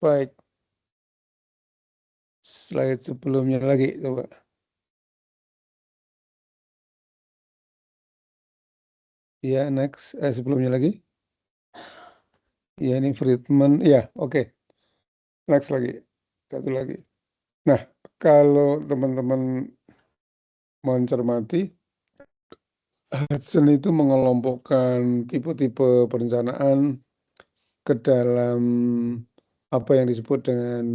Baik, slide sebelumnya lagi, coba. Ya, next. Sebelumnya lagi. Ya, ini Friedman. Ya, oke. Next lagi. Satu lagi. Nah, kalau teman-teman mencermati, Hudson itu mengelompokkan tipe-tipe perencanaan ke dalam apa yang disebut dengan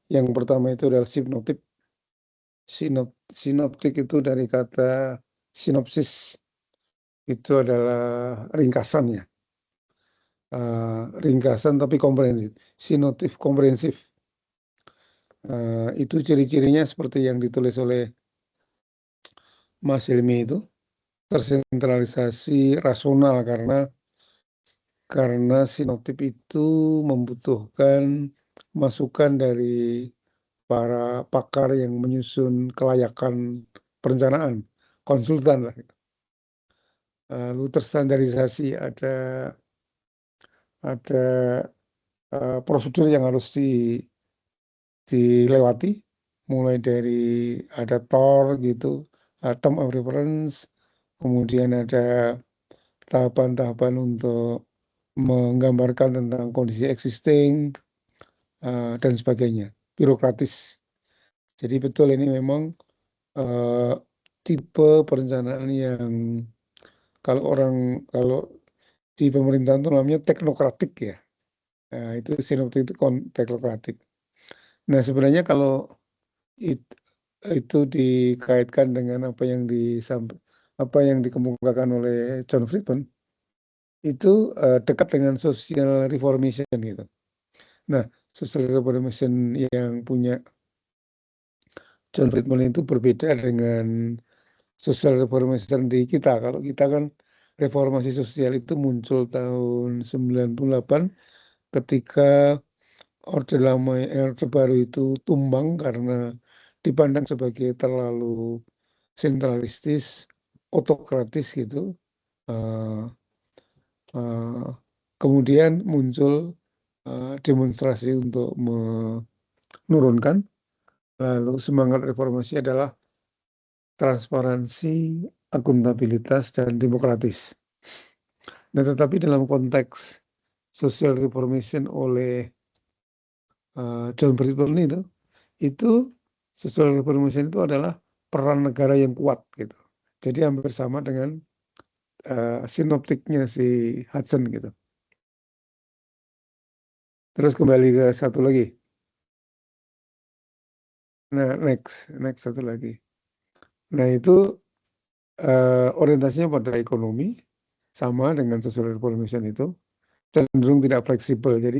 yang pertama itu adalah sinoptik. Sinoptik itu dari kata sinopsis, itu adalah ringkasannya. Ringkasan tapi komprehensif. Sinoptik komprehensif. Itu ciri-cirinya seperti yang ditulis oleh Mas Hilmi itu, tersentralisasi rasional karena sinoptik itu membutuhkan masukan dari para pakar yang menyusun kelayakan perencanaan, konsultan lah. Lalu terstandarisasi ada prosedur yang harus dilewati, mulai dari ada TOR gitu, term of reference, kemudian ada tahapan-tahapan untuk menggambarkan tentang kondisi existing, dan sebagainya, birokratis. Jadi betul ini memang eh, tipe perencanaan yang kalau di pemerintahan itu namanya teknokratik ya. Nah, itu sinoptik itu teknokratik. Nah, sebenarnya kalau it- itu dikaitkan dengan apa yang dikemukakan oleh John Friedman, itu dekat dengan social reformation gitu. Nah, social reformation yang punya John Friedman itu berbeda dengan social reformation di kita. Kalau kita kan reformasi sosial itu muncul tahun 98 ketika Orde Lama, Orde Baru itu tumbang karena dipandang sebagai terlalu sentralistis, otokratis gitu. Eh, eh, Kemudian muncul demonstrasi untuk menurunkan. Lalu semangat reformasi adalah transparansi, akuntabilitas, dan demokratis. Nah, tetapi dalam konteks social reformation oleh John Brighton itu social reformation itu adalah peran negara yang kuat gitu. Jadi hampir sama dengan sinoptiknya si Hudson gitu. Terus kembali ke satu lagi. Nah, next satu lagi. Nah, itu orientasinya pada ekonomi sama dengan social reformation itu cenderung tidak fleksibel. Jadi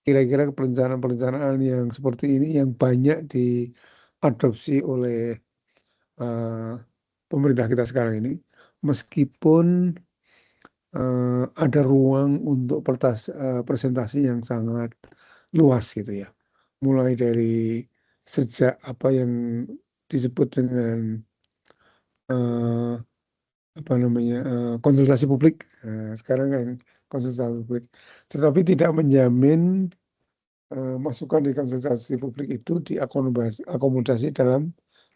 kira-kira perencanaan-perencanaan yang seperti ini yang banyak diadopsi oleh eh, pemerintah kita sekarang ini, meskipun ada ruang untuk presentasi yang sangat luas gitu ya. Mulai dari sejak apa yang disebut dengan eh, apa namanya konsultasi publik. Sekarang kan konsultasi publik, tetapi tidak menjamin masukan di konsultasi publik itu diakomodasi dalam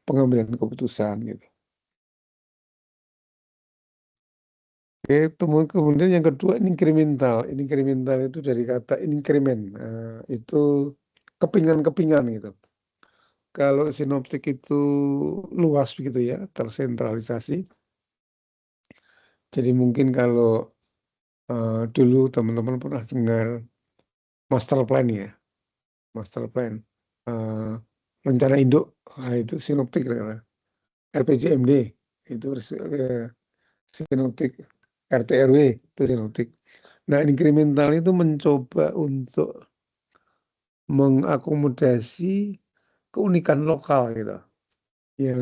pengambilan keputusan gitu. Oke, kemudian yang kedua ini incremental. Ini incremental itu dari kata increment. Itu kepingan-kepingan gitu. Kalau sinoptik itu luas begitu ya, tersentralisasi. Jadi mungkin kalau dulu teman-teman pernah dengar master plan ya, master plan. eh, Rencana induk, nah, itu sinoptik. RPJMD itu sinoptik, RT RW itu sinoptik. Nah, incremental itu mencoba untuk mengakomodasi keunikan lokal gitu, yang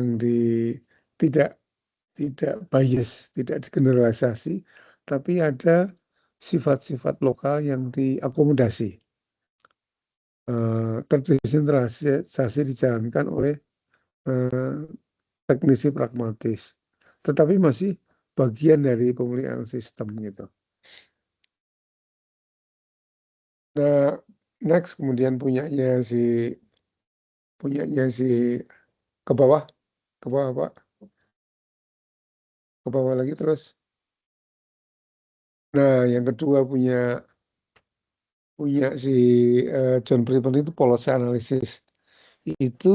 tidak tidak bias, tidak digeneralisasi, tapi ada sifat-sifat lokal yang diakomodasi. Terdesentralisasi dijalankan oleh eh, teknisi pragmatis, tetapi masih bagian dari pemulihan sistem gitu. Nah, Next, kemudian punyanya si ke bawah, Pak, ke bawah lagi terus. Nah, yang kedua punya si John Friedman itu policy analysis. Itu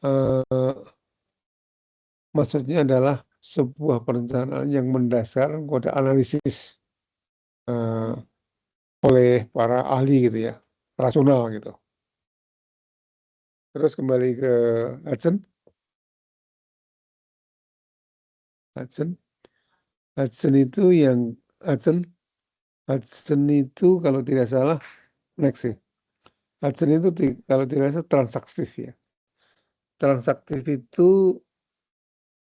eh, maksudnya adalah sebuah perencanaan yang mendasar kode analisis eh, oleh para ahli gitu ya, rasional gitu. Terus kembali ke Hudson, Hudson, Hudson itu yang Hudson, Hudson itu kalau tidak salah next sih. Hudson itu kalau tidak salah transaktif ya. Transaktif itu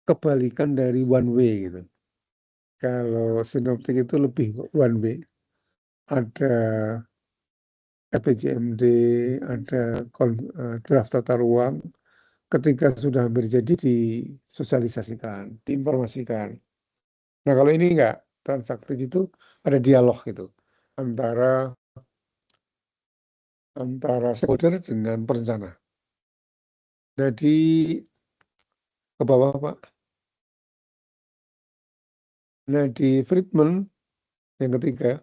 kebalikan dari one way gitu. Kalau sinoptik itu lebih one way. Ada RPJMD, ada draft tata ruang. Ketika sudah hampir jadi disosialisasikan, diinformasikan. Nah kalau ini enggak, transaktif itu ada dialog gitu antara stakeholder dengan perencana. Jadi ke bawah Pak. Nah di Friedman yang ketiga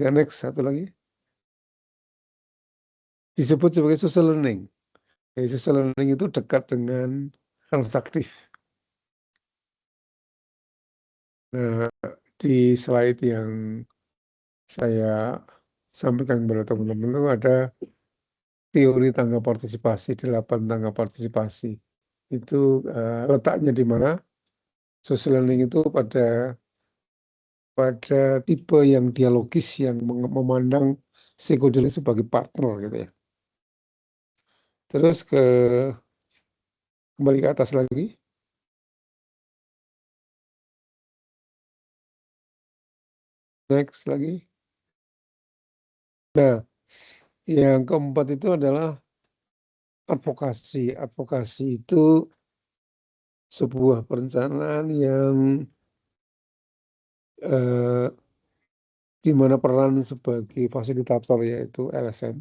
next satu lagi disebut sebagai social learning. Jadi social learning itu dekat dengan transaktif. Nah di slide yang saya sampaikan kepada teman-teman itu ada teori tangga partisipasi, 8 tangga partisipasi. Itu letaknya di mana social learning itu pada tipe yang dialogis yang memandang stakeholder sebagai partner gitu ya. Terus kembali ke atas lagi. Next lagi. Nah, yang keempat itu adalah advokasi. Advokasi itu sebuah perencanaan yang eh, di mana peran sebagai fasilitator yaitu LSM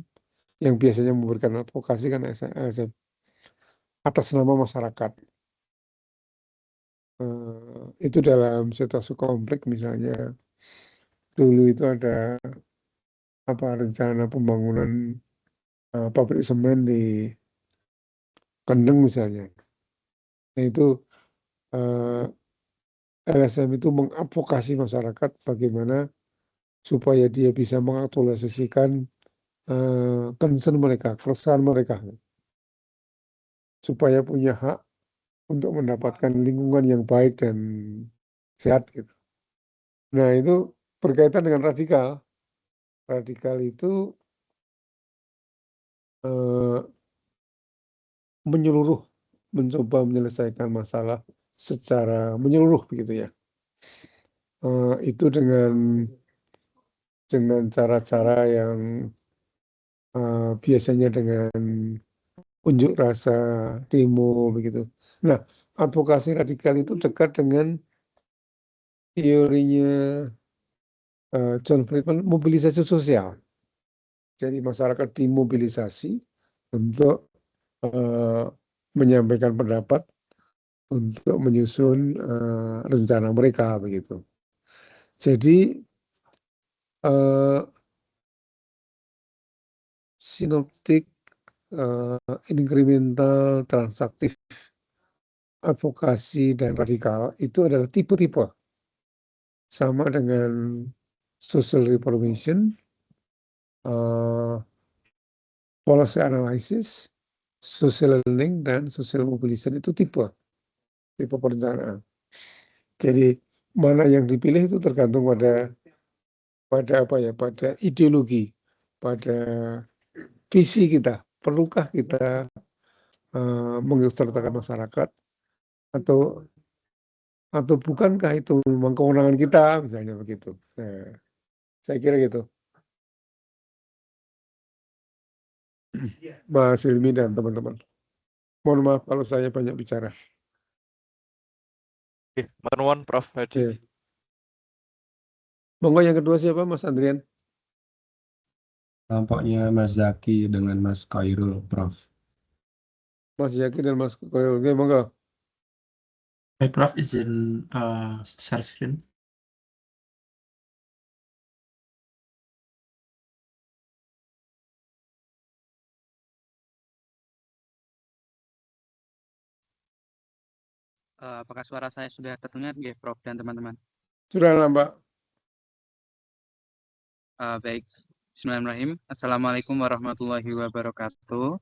yang biasanya memberikan advokasi kan LSM atas nama masyarakat. Itu dalam situasi konflik misalnya dulu itu ada apa rencana pembangunan pabrik semen di Kendeng misalnya. Nah itu LSM itu mengadvokasi masyarakat bagaimana supaya dia bisa mengaktualisasikan concern mereka, keresahan mereka, supaya punya hak untuk mendapatkan lingkungan yang baik dan sehat gitu. Nah itu berkaitan dengan radikal. Radikal itu eh, menyeluruh, mencoba menyelesaikan masalah secara menyeluruh begitu ya. Itu dengan cara-cara yang biasanya dengan unjuk rasa, demo begitu. Nah, advokasi radikal itu dekat dengan teorinya John Friedman, mobilisasi sosial. Jadi masyarakat dimobilisasi untuk eh, menyampaikan pendapat, untuk menyusun rencana mereka begitu. Jadi eh, sinoptik, inkremental, transaktif, advokasi, dan radikal itu adalah tipe-tipe. Sama dengan social reformation, policy analysis, social learning, dan social mobilization itu tipe perencanaan. Jadi mana yang dipilih itu tergantung pada apa ya, pada ideologi, pada visi kita. Perlukah kita mengikutsertakan masyarakat atau bukankah itu memang kewenangan kita misalnya begitu. Nah, saya kira gitu. Mas Hilmi dan teman-teman. Mohon maaf kalau saya banyak bicara. Oke, matur nuwun Prof. Hadi. Monggo yang kedua siapa Mas Andrian? Kelompoknya Mas Zaki dengan Mas Khairul, Prof. Mas Zaki dan Mas Koyol. Oke, monggo. Baik, Prof, izin share screen. Apakah suara saya sudah terdengar, ya, Prof dan teman-teman? Sudah Mbak. Baik. Bismillahirrahmanirrahim. Assalamualaikum warahmatullahi wabarakatuh.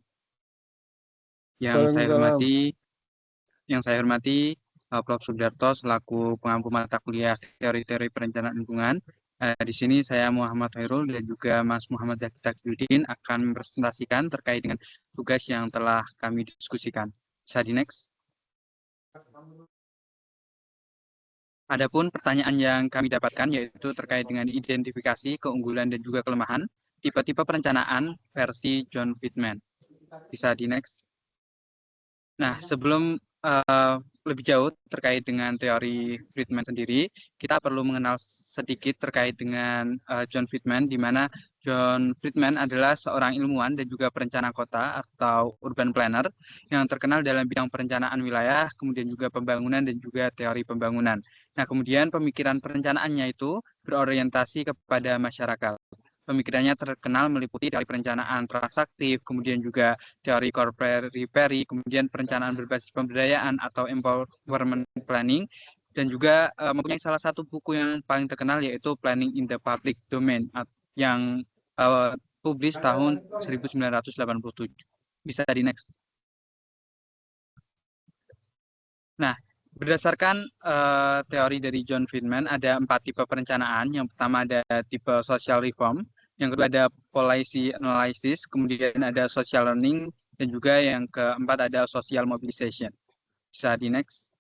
Yang saya Waalaikumsalam. hormati Prof Sudarto selaku pengampu mata kuliah teori-teori perencanaan lingkungan. Di sini saya Muhammad Khairul dan juga Mas Muhammad Zaki Takyudin akan mempresentasikan terkait dengan tugas yang telah kami diskusikan. Bisa di next. Adapun pertanyaan yang kami dapatkan yaitu terkait dengan identifikasi keunggulan dan juga kelemahan tipe-tipe perencanaan versi John Friedman. Bisa di next. Nah, sebelum lebih jauh terkait dengan teori Friedman sendiri, kita perlu mengenal sedikit terkait dengan John Friedman, di mana John Friedman adalah seorang ilmuwan dan juga perencana kota atau urban planner yang terkenal dalam bidang perencanaan wilayah, kemudian juga pembangunan dan juga teori pembangunan. Nah, kemudian pemikiran perencanaannya itu berorientasi kepada masyarakat. Pemikirannya terkenal meliputi dari perencanaan transaktif, kemudian juga teori corporate repair, kemudian perencanaan berbasis pemberdayaan atau empowerment planning, dan juga mempunyai salah satu buku yang paling terkenal yaitu Planning in the Public Domain yang publis tahun 1987. Bisa di next. Nah, berdasarkan teori dari John Friedman, ada 4 tipe perencanaan. Yang pertama ada tipe social reform, yang kedua ada policy analysis, kemudian ada social learning, dan juga yang keempat ada social mobilization. Bisa di next.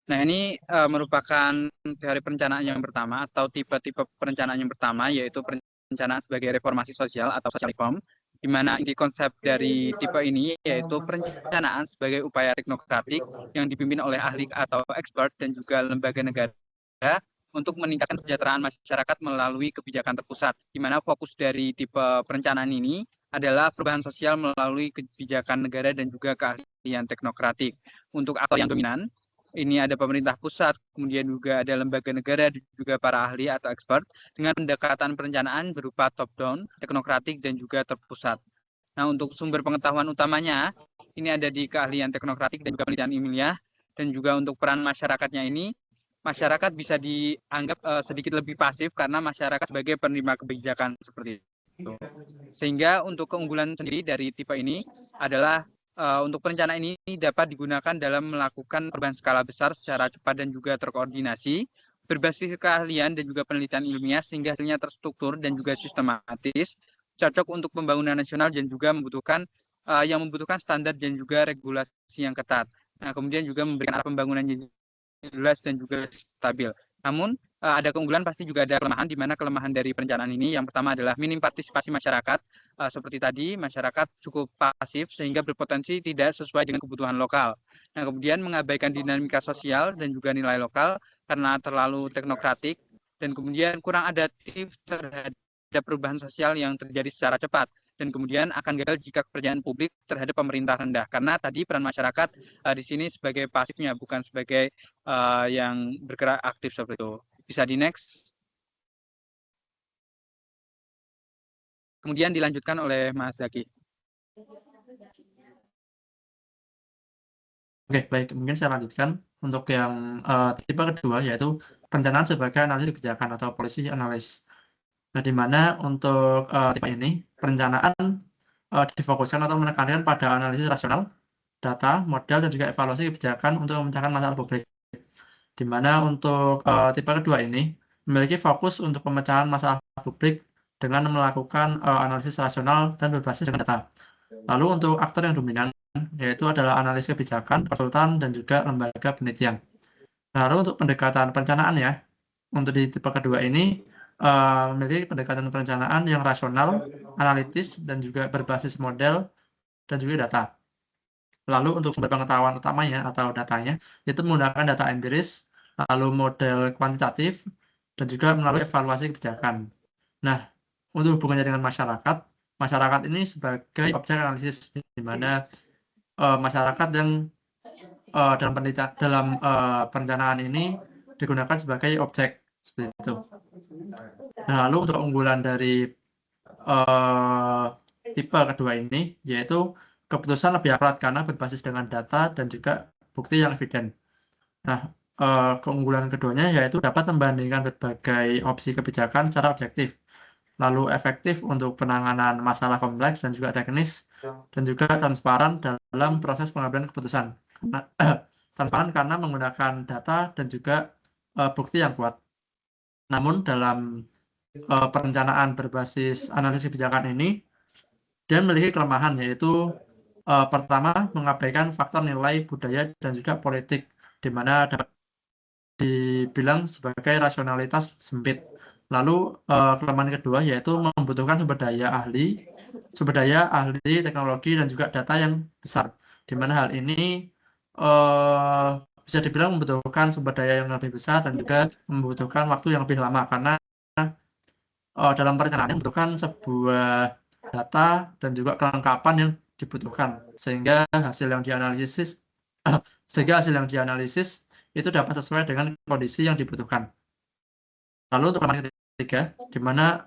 Nah, ini merupakan teori perencanaan yang pertama atau tipe-tipe perencanaan yang pertama, yaitu perencanaan sebagai reformasi sosial atau social reform, di mana inti konsep dari tipe ini yaitu perencanaan sebagai upaya teknokratik yang dipimpin oleh ahli atau expert dan juga lembaga negara untuk meningkatkan kesejahteraan masyarakat melalui kebijakan terpusat, di mana fokus dari tipe perencanaan ini adalah perubahan sosial melalui kebijakan negara dan juga keahlian teknokratik. Untuk aktor yang dominan, ini ada pemerintah pusat, kemudian juga ada lembaga negara dan juga para ahli atau expert dengan pendekatan perencanaan berupa top-down, teknokratik, dan juga terpusat. Nah, untuk sumber pengetahuan utamanya, ini ada di keahlian teknokratik dan juga penelitian ilmiah, dan juga untuk peran masyarakatnya ini, masyarakat bisa dianggap sedikit lebih pasif karena masyarakat sebagai penerima kebijakan seperti itu. Sehingga untuk keunggulan sendiri dari tipe ini adalah untuk perencanaan ini dapat digunakan dalam melakukan perubahan skala besar secara cepat dan juga terkoordinasi, berbasis keahlian dan juga penelitian ilmiah sehingga hasilnya terstruktur dan juga sistematis, cocok untuk pembangunan nasional dan juga membutuhkan standar dan juga regulasi yang ketat. Nah, kemudian juga memberikan arah pembangunan yang jelas dan juga stabil. Namun ada keunggulan pasti juga ada kelemahan, di mana kelemahan dari perencanaan ini yang pertama adalah minim partisipasi masyarakat. Seperti tadi, masyarakat cukup pasif sehingga berpotensi tidak sesuai dengan kebutuhan lokal. Nah, kemudian mengabaikan dinamika sosial dan juga nilai lokal karena terlalu teknokratik, dan kemudian kurang adaptif terhadap perubahan sosial yang terjadi secara cepat. Dan kemudian akan gagal jika kepercayaan publik terhadap pemerintah rendah. Karena tadi peran masyarakat di sini sebagai pasifnya, bukan sebagai yang bergerak aktif seperti itu. Bisa di next. Kemudian dilanjutkan oleh Mas Zaki. Oke, baik. Mungkin saya lanjutkan untuk yang tipe kedua, yaitu perencanaan sebagai analisis kebijakan atau policy analysis. Nah, di mana untuk tipe ini, perencanaan difokuskan atau menekankan pada analisis rasional, data, model, dan juga evaluasi kebijakan untuk memecahkan masalah publik. Di mana untuk tipe kedua ini memiliki fokus untuk pemecahan masalah publik dengan melakukan analisis rasional dan berbasis dengan data. Lalu untuk aktor yang dominan yaitu adalah analis kebijakan, konsultan, dan juga lembaga penelitian. Nah, lalu untuk pendekatan perencanaan ya, untuk di tipe kedua ini memiliki pendekatan perencanaan yang rasional, analitis, dan juga berbasis model dan juga data. Lalu untuk sumber pengetahuan utamanya atau datanya itu menggunakan data empiris, lalu model kuantitatif, dan juga melalui evaluasi kebijakan. Nah, untuk hubungannya dengan masyarakat ini sebagai objek analisis, di mana masyarakat yang dalam perencanaan ini digunakan sebagai objek seperti itu. Nah, lalu untuk unggulan dari tipe kedua ini yaitu keputusan lebih akurat karena berbasis dengan data dan juga bukti yang eviden. Nah, keunggulan keduanya yaitu dapat membandingkan berbagai opsi kebijakan secara objektif, lalu efektif untuk penanganan masalah kompleks dan juga teknis, dan juga transparan dalam proses pengambilan keputusan. Transparan karena menggunakan data dan juga bukti yang kuat. Namun dalam perencanaan berbasis analisis kebijakan ini, dia memiliki kelemahan, yaitu pertama mengabaikan faktor nilai budaya dan juga politik, di mana dapat dibilang sebagai rasionalitas sempit. Lalu kelemahan kedua yaitu membutuhkan sumber daya ahli teknologi dan juga data yang besar, di mana hal ini bisa dibilang membutuhkan sumber daya yang lebih besar dan juga membutuhkan waktu yang lebih lama, karena dalam perencanaan membutuhkan sebuah data dan juga kelengkapan yang dibutuhkan, sehingga hasil yang dianalisis itu dapat sesuai dengan kondisi yang dibutuhkan. Lalu untuk kelemahan ketiga, di mana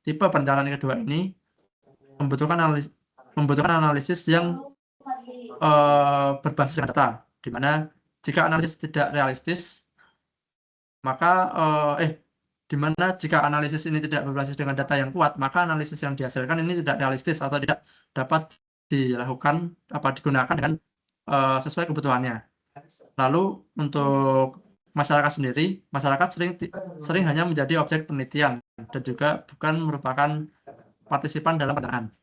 tipe perencanaan kedua ini membutuhkan analisis yang berbasis data, di mana jika analisis tidak realistis, maka di mana jika analisis ini tidak berbasis dengan data yang kuat, maka analisis yang dihasilkan ini tidak realistis atau tidak dapat digunakan dengan sesuai kebutuhannya. Lalu untuk masyarakat sendiri, masyarakat sering hanya menjadi objek penelitian dan juga bukan merupakan partisipan dalam perencanaan.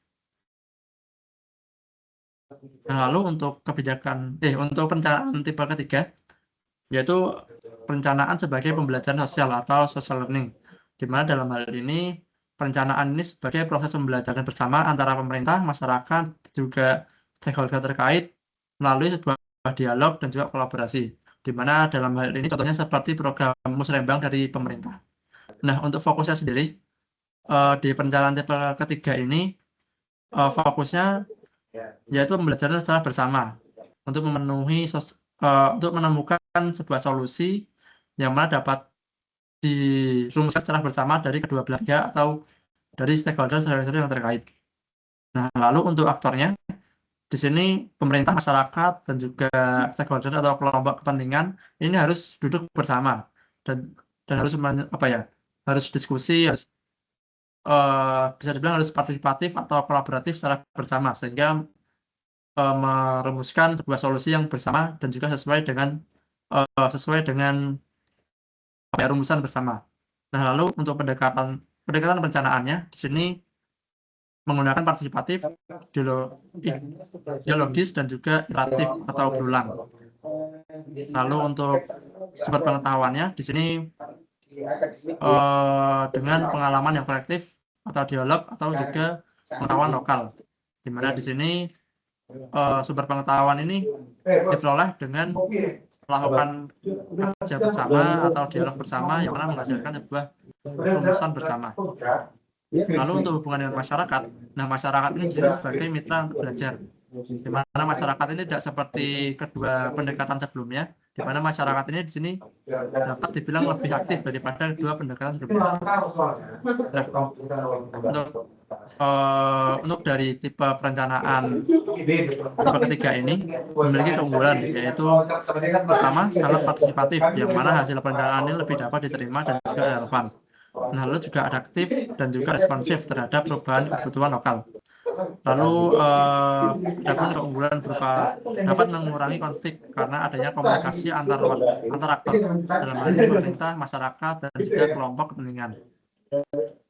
Nah, lalu untuk untuk perencanaan tipe ketiga, yaitu perencanaan sebagai pembelajaran sosial atau social learning, di mana dalam hal ini perencanaan ini sebagai proses pembelajaran bersama antara pemerintah, masyarakat, juga stakeholder terkait melalui sebuah dialog dan juga kolaborasi, di mana dalam hal ini contohnya seperti program musrembang dari pemerintah. Nah, untuk fokusnya sendiri di perencanaan tipe ketiga ini fokusnya yaitu pembelajaran secara bersama untuk menemukan sebuah solusi yang mana dapat dirumuskan secara bersama dari kedua belah pihak atau dari stakeholder yang terkait. Nah, lalu untuk aktornya di sini pemerintah, masyarakat, dan juga stakeholder atau kelompok kepentingan ini harus duduk bersama dan harus diskusi, bisa dibilang harus partisipatif atau kolaboratif secara bersama, sehingga merumuskan sebuah solusi yang bersama dan juga sesuai dengan rumusan bersama. Nah, lalu untuk pendekatan perencanaannya di sini menggunakan partisipatif, dialogis, dan juga iteratif atau berulang. Lalu untuk sumber pengetahuannya di sini dengan pengalaman yang kolektif atau dialog atau juga pengetahuan lokal, di mana di sini sumber pengetahuan ini diperoleh dengan melakukan kerja bersama atau dialog bersama yang mana menghasilkan sebuah rumusan bersama. Lalu untuk hubungan dengan masyarakat, nah masyarakat ini disini sebagai mitra belajar, di mana masyarakat ini tidak seperti kedua pendekatan sebelumnya, di mana masyarakat ini di sini dapat dibilang lebih aktif daripada kedua pendekatan sebelumnya. Untuk dari tipe perencanaan tipe ketiga ini memiliki keunggulan, yaitu pertama sangat partisipatif, yang mana hasil perencanaan ini lebih dapat diterima dan juga relevan. Nah, lalu juga adaptif dan juga responsif terhadap perubahan kebutuhan lokal. Lalu dapat keunggulan berupa dapat mengurangi konflik karena adanya komunikasi antar aktor, dalam hal ini pemerintah, masyarakat, dan juga kelompok kepentingan.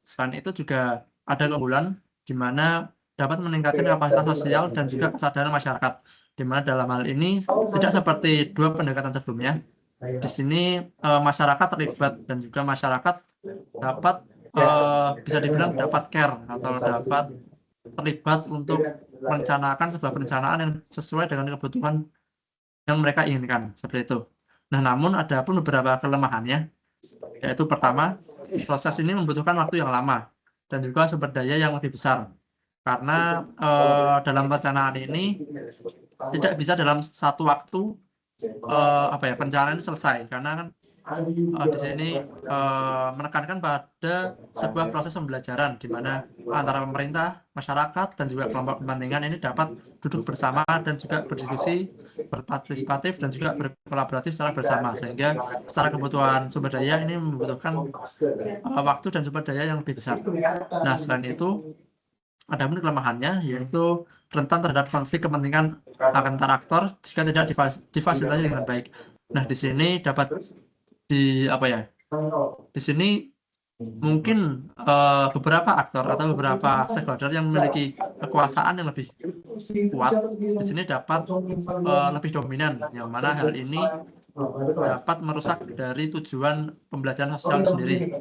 Selain itu juga ada keunggulan di mana dapat meningkatkan kapasitas sosial dan juga kesadaran masyarakat, di mana dalam hal ini tidak seperti dua pendekatan sebelumnya. Di sini masyarakat terlibat dan juga masyarakat dapat bisa dibilang dapat care atau dapat terlibat untuk merencanakan sebuah perencanaan yang sesuai dengan kebutuhan yang mereka inginkan, seperti itu. Nah, namun ada pun beberapa kelemahannya, yaitu pertama proses ini membutuhkan waktu yang lama dan juga sumber daya yang lebih besar. Karena dalam perencanaan ini tidak bisa dalam satu waktu perencanaan ini selesai, karena kan di sini menekankan pada sebuah proses pembelajaran di mana antara pemerintah, masyarakat, dan juga kelompok kepentingan ini dapat duduk bersama dan juga berdiskusi, berpartisipatif, dan juga berkolaboratif secara bersama, sehingga secara kebutuhan sumber daya ini membutuhkan waktu dan sumber daya yang lebih besar. Nah, selain itu, ada pun kelemahannya, yaitu rentan terhadap konflik kepentingan antar aktor jika tidak difasilitasi dengan baik. Nah, di sini dapat di sini mungkin beberapa aktor atau beberapa stakeholder yang memiliki kekuasaan yang lebih kuat di sini dapat lebih dominan, yang mana hal ini dapat merusak dari tujuan pembelajaran sosial sendiri.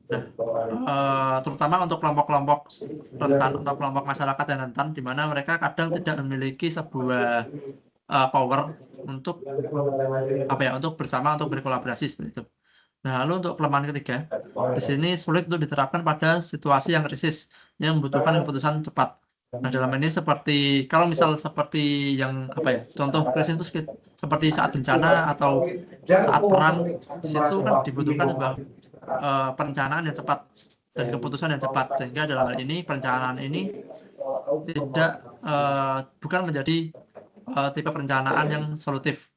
Nah, terutama untuk kelompok-kelompok rentan atau kelompok masyarakat yang rentan, di mana mereka kadang tidak memiliki sebuah power untuk untuk bersama, untuk berkolaborasi seperti itu. Nah, lalu untuk kelemahan ketiga, di sini sulit untuk diterapkan pada situasi yang krisis yang membutuhkan keputusan cepat. Nah, dalam ini seperti kalau misal seperti yang contoh krisis itu seperti saat bencana atau saat perang, di situ kan dibutuhkan sebuah perencanaan yang cepat dan keputusan yang cepat, sehingga dalam hal ini perencanaan ini bukan menjadi tipe perencanaan yang solutif.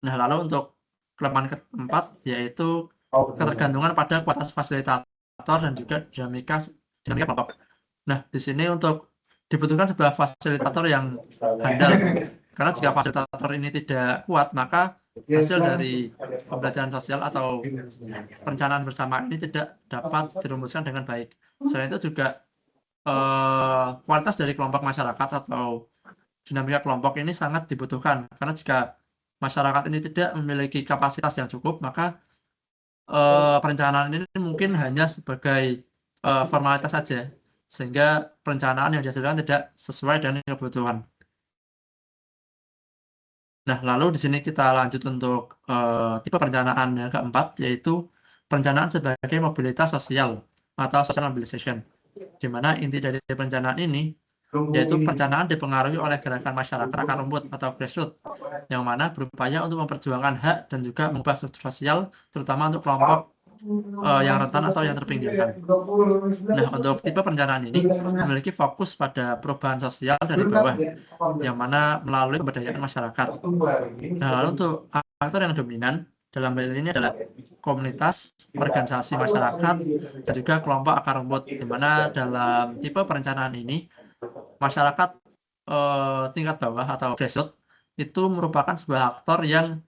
Nah, lalu untuk kelemahan keempat yaitu ketergantungan pada kualitas fasilitator dan juga dinamika kelompok. Nah, di sini untuk dibutuhkan sebuah fasilitator yang handal, karena jika fasilitator ini tidak kuat, maka hasil dari pembelajaran sosial atau perencanaan bersama ini tidak dapat dirumuskan dengan baik. Selain itu juga kualitas dari kelompok masyarakat atau dinamika kelompok ini sangat dibutuhkan, karena jika masyarakat ini tidak memiliki kapasitas yang cukup, maka perencanaan ini mungkin hanya sebagai formalitas saja, sehingga perencanaan yang dihasilkan tidak sesuai dengan kebutuhan. Nah, lalu di sini kita lanjut untuk tipe perencanaan yang keempat, yaitu perencanaan sebagai mobilitas sosial atau social mobilization, di mana inti dari perencanaan ini yaitu perencanaan dipengaruhi oleh gerakan masyarakat akar rumput atau grassroots, yang mana berupaya untuk memperjuangkan hak dan juga mengubah struktur sosial, terutama untuk kelompok yang rentan atau yang terpinggirkan. Nah, untuk tipe perencanaan ini memiliki fokus pada perubahan sosial dari bawah, yang mana melalui pemberdayaan masyarakat. Nah, lalu untuk aktor yang dominan dalam hal ini adalah komunitas, organisasi masyarakat, dan juga kelompok akar rumput, di mana dalam tipe perencanaan ini masyarakat tingkat bawah atau grassroots itu merupakan sebuah aktor yang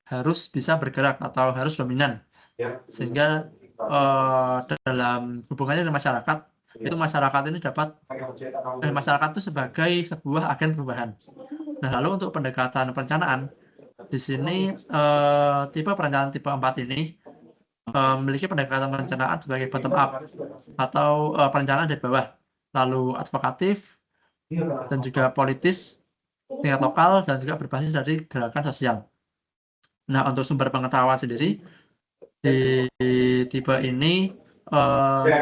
harus bisa bergerak atau harus dominan, sehingga dalam hubungannya dengan masyarakat itu masyarakat ini dapat masyarakat itu sebagai sebuah agen perubahan. Nah, lalu untuk pendekatan perencanaan di sini tipe perencanaan tipe 4 ini memiliki pendekatan perencanaan sebagai bottom up atau perencanaan dari bawah, lalu advokatif dan juga politis tingkat lokal, dan juga berbasis dari gerakan sosial. Nah, untuk sumber pengetahuan sendiri di tipe ini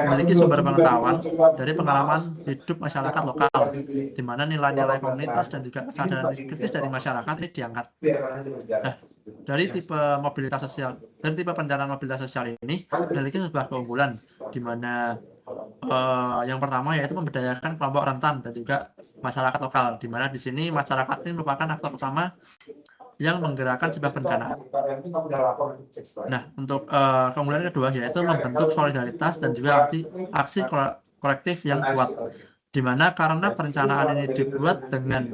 memiliki sumber pengetahuan dari pengalaman hidup masyarakat lokal, di mana nilai-nilai komunitas dan juga kesadaran kritis dari masyarakat ini diangkat. Nah, dari tipe mobilitas sosial, dari tipe perencanaan mobilitas sosial ini memiliki sebuah keunggulan, di mana yang pertama yaitu memberdayakan kelompok rentan dan juga masyarakat lokal, di mana di sini masyarakat ini merupakan aktor utama yang menggerakkan sebuah perencanaan. Nah, untuk keunggulan kedua yaitu membentuk solidaritas dan juga aksi kolektif yang kuat, di mana karena perencanaan ini dibuat dengan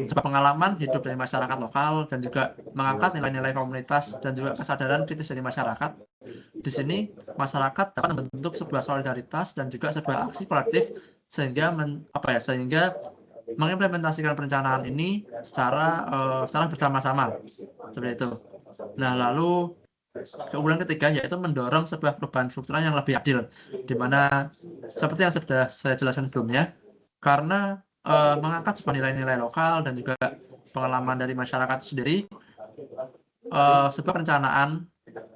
sebuah pengalaman hidup dari masyarakat lokal dan juga mengangkat nilai-nilai komunitas dan juga kesadaran kritis dari masyarakat. Di sini masyarakat dapat membentuk sebuah solidaritas dan juga sebuah aksi kolektif, sehingga mengimplementasikan perencanaan ini secara bersama-sama seperti itu. Nah, lalu keunggulan ketiga yaitu mendorong sebuah perubahan struktural yang lebih adil, di mana seperti yang sudah saya jelaskan sebelumnya, karena mengangkat sebuah nilai-nilai lokal dan juga pengalaman dari masyarakat itu sendiri, sebuah perencanaan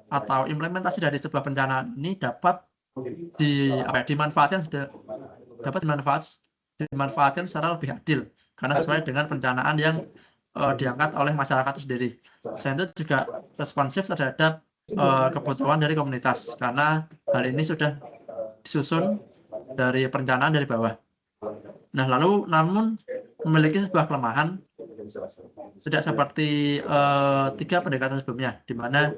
atau implementasi dari sebuah perencanaan ini dapat dimanfaatkan secara lebih adil karena sesuai dengan perencanaan yang diangkat oleh masyarakat itu sendiri. Selain itu juga responsif terhadap kebutuhan dari komunitas karena hal ini sudah disusun dari perencanaan dari bawah. Nah, namun memiliki sebuah kelemahan tidak seperti 3 pendekatan sebelumnya, di mana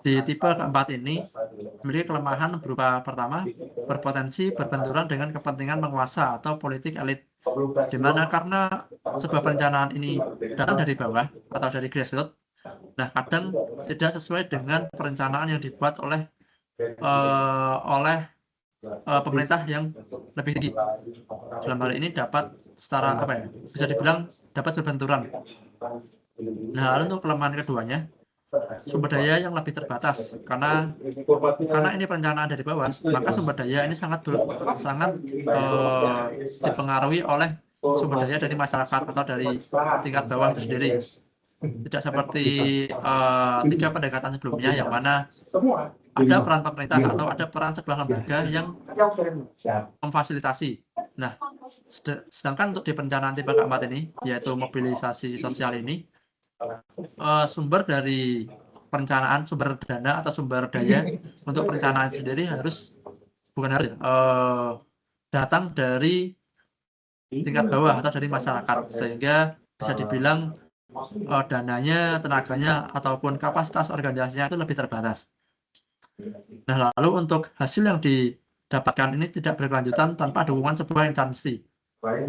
di tipe keempat ini memiliki kelemahan berupa pertama, berpotensi berbenturan dengan kepentingan penguasa atau politik elit, di mana karena sebuah perencanaan ini datang dari bawah atau dari grassroots, nah kadang tidak sesuai dengan perencanaan yang dibuat oleh pemerintah yang lebih tinggi. Dalam hal ini dapat secara bisa dibilang dapat berbenturan. Nah, lalu untuk kelemahan keduanya, sumber daya yang lebih terbatas karena ini perencanaan dari bawah, maka sumber daya ini sangat dipengaruhi oleh sumber daya dari masyarakat atau dari tingkat bawah itu sendiri. Tidak seperti 3 pendekatan sebelumnya yang mana ada peran pemerintah atau ada peran sebuah lembaga yang memfasilitasi. Nah, sedangkan untuk di perencanaan tipe keempat ini, yaitu mobilisasi sosial ini, sumber dari perencanaan, sumber dana atau sumber daya untuk perencanaan itu sendiri datang dari tingkat bawah atau dari masyarakat, sehingga bisa dibilang dananya, tenaganya, ataupun kapasitas organisasinya itu lebih terbatas. Nah, lalu untuk hasil yang didapatkan ini tidak berkelanjutan tanpa dukungan sebuah instansi,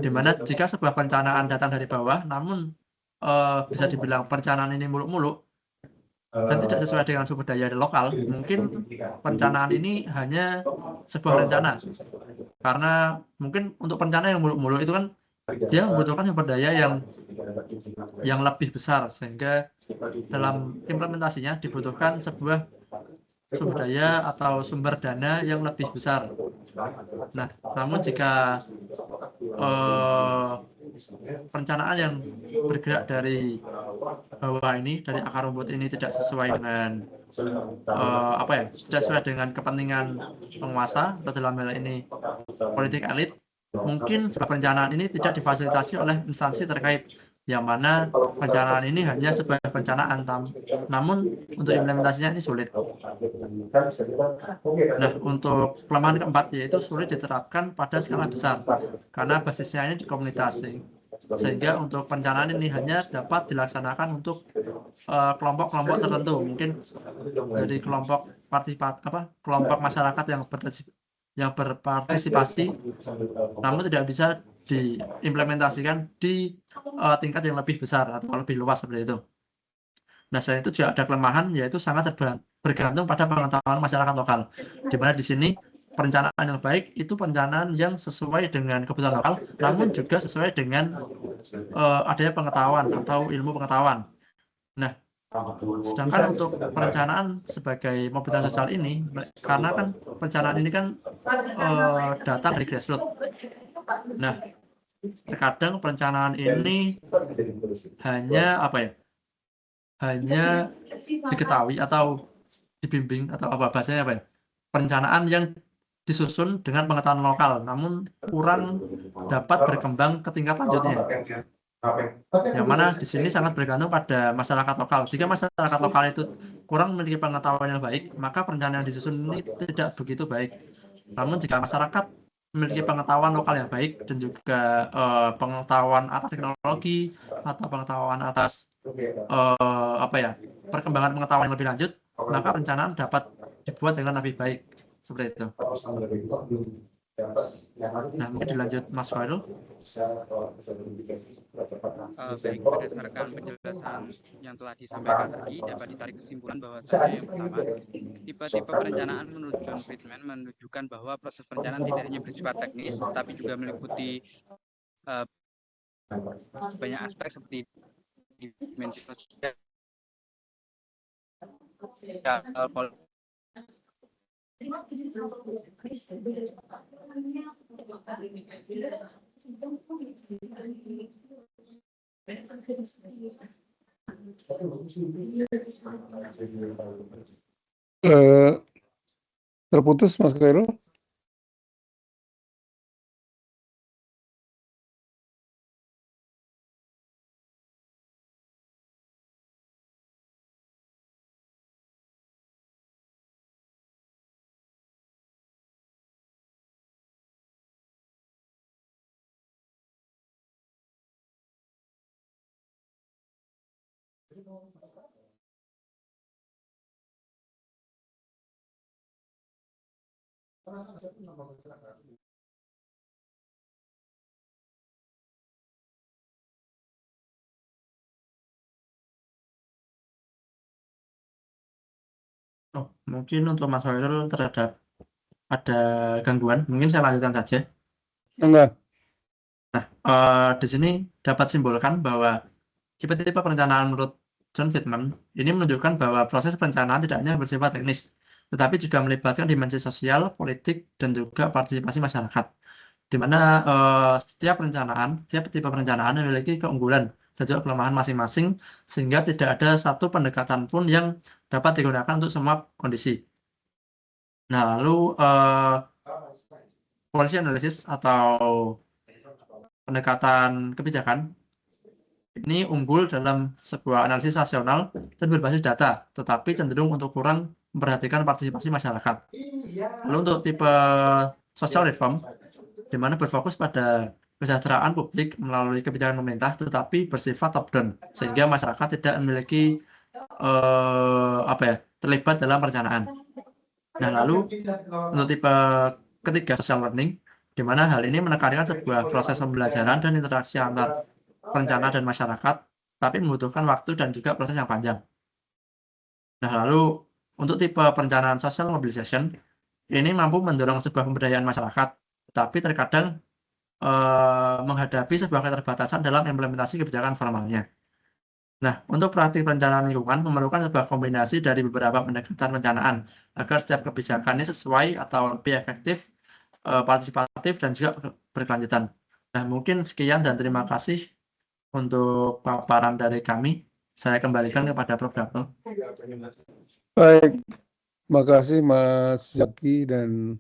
di mana jika sebuah perencanaan datang dari bawah, namun bisa dibilang perencanaan ini muluk-muluk dan tidak sesuai dengan sumber daya lokal, mungkin perencanaan ini hanya sebuah rencana. Karena mungkin untuk perencanaan yang muluk-muluk itu kan dia membutuhkan sumber daya yang lebih besar, sehingga dalam implementasinya dibutuhkan sebuah sumber daya atau sumber dana yang lebih besar. Nah, namun jika perencanaan yang bergerak dari bawah ini, dari akar rumput ini tidak sesuai dengan tidak sesuai dengan kepentingan penguasa atau dalam hal ini politik elit, mungkin sebuah perencanaan ini tidak difasilitasi oleh instansi terkait, yang mana perencanaan ini hanya sebuah perencanaan, namun untuk implementasinya ini sulit. Nah, untuk kelemahan keempat yaitu sulit diterapkan pada skala besar karena basisnya ini di komunitas, sehingga untuk perencanaan ini hanya dapat dilaksanakan untuk kelompok-kelompok tertentu, mungkin dari kelompok masyarakat yang berpartisipasi, namun tidak bisa diimplementasikan di tingkat yang lebih besar atau lebih luas seperti itu. Nah, selain itu juga ada kelemahan, yaitu sangat bergantung pada pengetahuan masyarakat lokal, di mana di sini perencanaan yang baik itu perencanaan yang sesuai dengan kebutuhan lokal, namun juga sesuai dengan adanya pengetahuan atau ilmu pengetahuan. Nah, sedangkan untuk perencanaan sebagai mobilitas sosial ini, karena kan perencanaan ini kan datang dari grassroots. Nah, terkadang perencanaan ini hanya hanya diketahui atau dibimbing atau bahasanya perencanaan yang disusun dengan pengetahuan lokal, namun kurang dapat berkembang ke tingkat lanjutnya. Yang mana di sini sangat bergantung pada masyarakat lokal. Jika masyarakat lokal itu kurang memiliki pengetahuan yang baik, maka perencanaan yang disusun ini tidak begitu baik. Namun jika masyarakat memiliki pengetahuan lokal yang baik dan juga pengetahuan atas teknologi atau pengetahuan atas perkembangan pengetahuan yang lebih lanjut, maka perencanaan dapat dibuat dengan lebih baik seperti itu. Nah, mungkin dilanjut Mas Khairul. Baik, berdasarkan penjelasan yang telah disampaikan tadi, dapat ditarik kesimpulan bahwa yang pertama, tipe-tipe perencanaan menurut John Friedman menunjukkan bahwa proses perencanaan tidak hanya bersifat teknis, tetapi juga meliputi banyak aspek seperti dimensi sosial, Terputus Mas Khairul. Oh, mungkin untuk Mas Khairul terhadap ada gangguan, mungkin saya lanjutkan saja. Enggak. Di sini dapat simpulkan bahwa tipe-tipe perencanaan menurut John Friedman ini menunjukkan bahwa proses perencanaan tidak hanya bersifat teknis, tetapi juga melibatkan dimensi sosial, politik, dan juga partisipasi masyarakat. Di mana setiap tipe perencanaan memiliki keunggulan dan juga kelemahan masing-masing, sehingga tidak ada satu pendekatan pun yang dapat digunakan untuk semua kondisi. Nah, lalu policy analysis atau pendekatan kebijakan ini unggul dalam sebuah analisis rasional dan berbasis data, tetapi cenderung untuk kurang memperhatikan partisipasi masyarakat. Lalu untuk tipe social reform, di mana berfokus pada kesejahteraan publik melalui kebijakan pemerintah, tetapi bersifat top-down, sehingga masyarakat tidak memiliki terlibat dalam perencanaan. Nah, lalu untuk tipe ketiga social learning, di mana hal ini menekankan sebuah proses pembelajaran dan interaksi antar perencana dan masyarakat, tapi membutuhkan waktu dan juga proses yang panjang. Nah, lalu untuk tipe perencanaan social mobilization, ini mampu mendorong sebuah pemberdayaan masyarakat, tapi terkadang menghadapi sebuah keterbatasan dalam implementasi kebijakan formalnya. Nah, untuk praktik perencanaan lingkungan memerlukan sebuah kombinasi dari beberapa pendekatan perencanaan agar setiap kebijakan ini sesuai atau lebih efektif, partisipatif, dan juga berkelanjutan. Nah, mungkin sekian dan terima kasih untuk paparan dari kami. Saya kembalikan kepada Prof. Darto. Baik, makasih Mas Zaki dan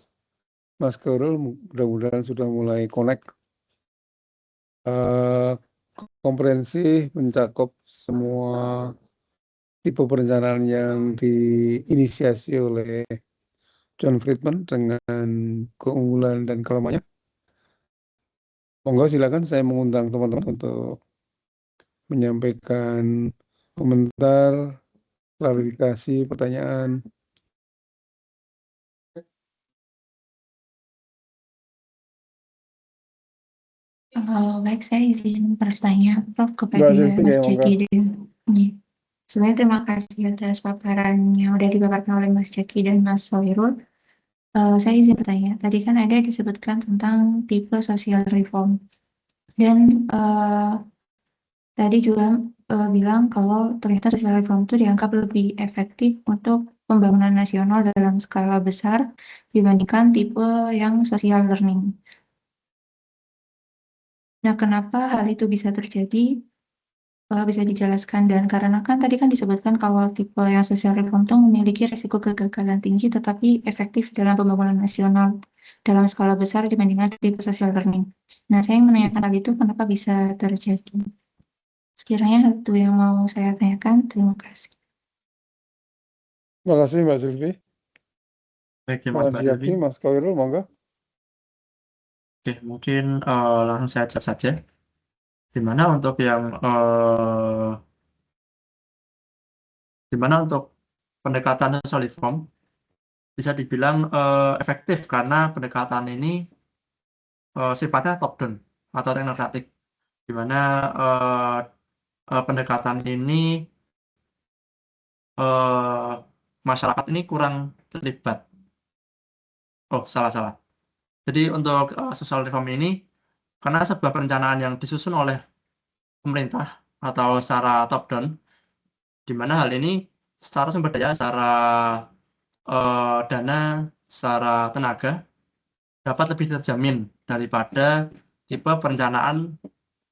Mas Khairul, mudah-mudahan sudah mulai connect. Komprehensif, mencakup semua tipe perencanaan yang diinisiasi oleh John Friedman dengan keunggulan dan kelemahannya. Monggo silakan saya mengundang teman-teman untuk menyampaikan komentar, klarifikasi, pertanyaan. Baik, saya izin bertanya, Prof, Mbak kepada Sylvie, Mas ya, Jaki dan sebenarnya terima kasih atas paparan yang udah dipaparkan oleh Mas Jaki dan Mas Soirul. Saya izin bertanya, tadi kan ada disebutkan tentang tipe social reform dan tadi juga bilang kalau ternyata social reform itu dianggap lebih efektif untuk pembangunan nasional dalam skala besar dibandingkan tipe yang social learning. Nah, kenapa hal itu bisa terjadi? Bisa dijelaskan, dan karena kan tadi kan disebutkan kalau tipe yang social reform itu memiliki risiko kegagalan tinggi tetapi efektif dalam pembangunan nasional dalam skala besar dibandingkan tipe social learning. Nah, saya menanyakan hal itu kenapa bisa terjadi. Sekiranya itu yang mau saya tanyakan. Terima kasih. Terima kasih Mbak Sylvie. Baik, terima kasih Mas Mbak Devi. Zaki, Mas Khairul, monggo. Oke, mungkin langsung saya jawab saja. Dimana untuk pendekatan social reform bisa dibilang efektif karena pendekatan ini sifatnya top down atau teknokratik, di mana pendekatan ini masyarakat ini kurang terlibat. Oh, salah. Jadi untuk social reform ini karena sebuah perencanaan yang disusun oleh pemerintah atau secara top down, di mana hal ini secara sumber daya, secara dana, secara tenaga dapat lebih terjamin daripada tipe perencanaan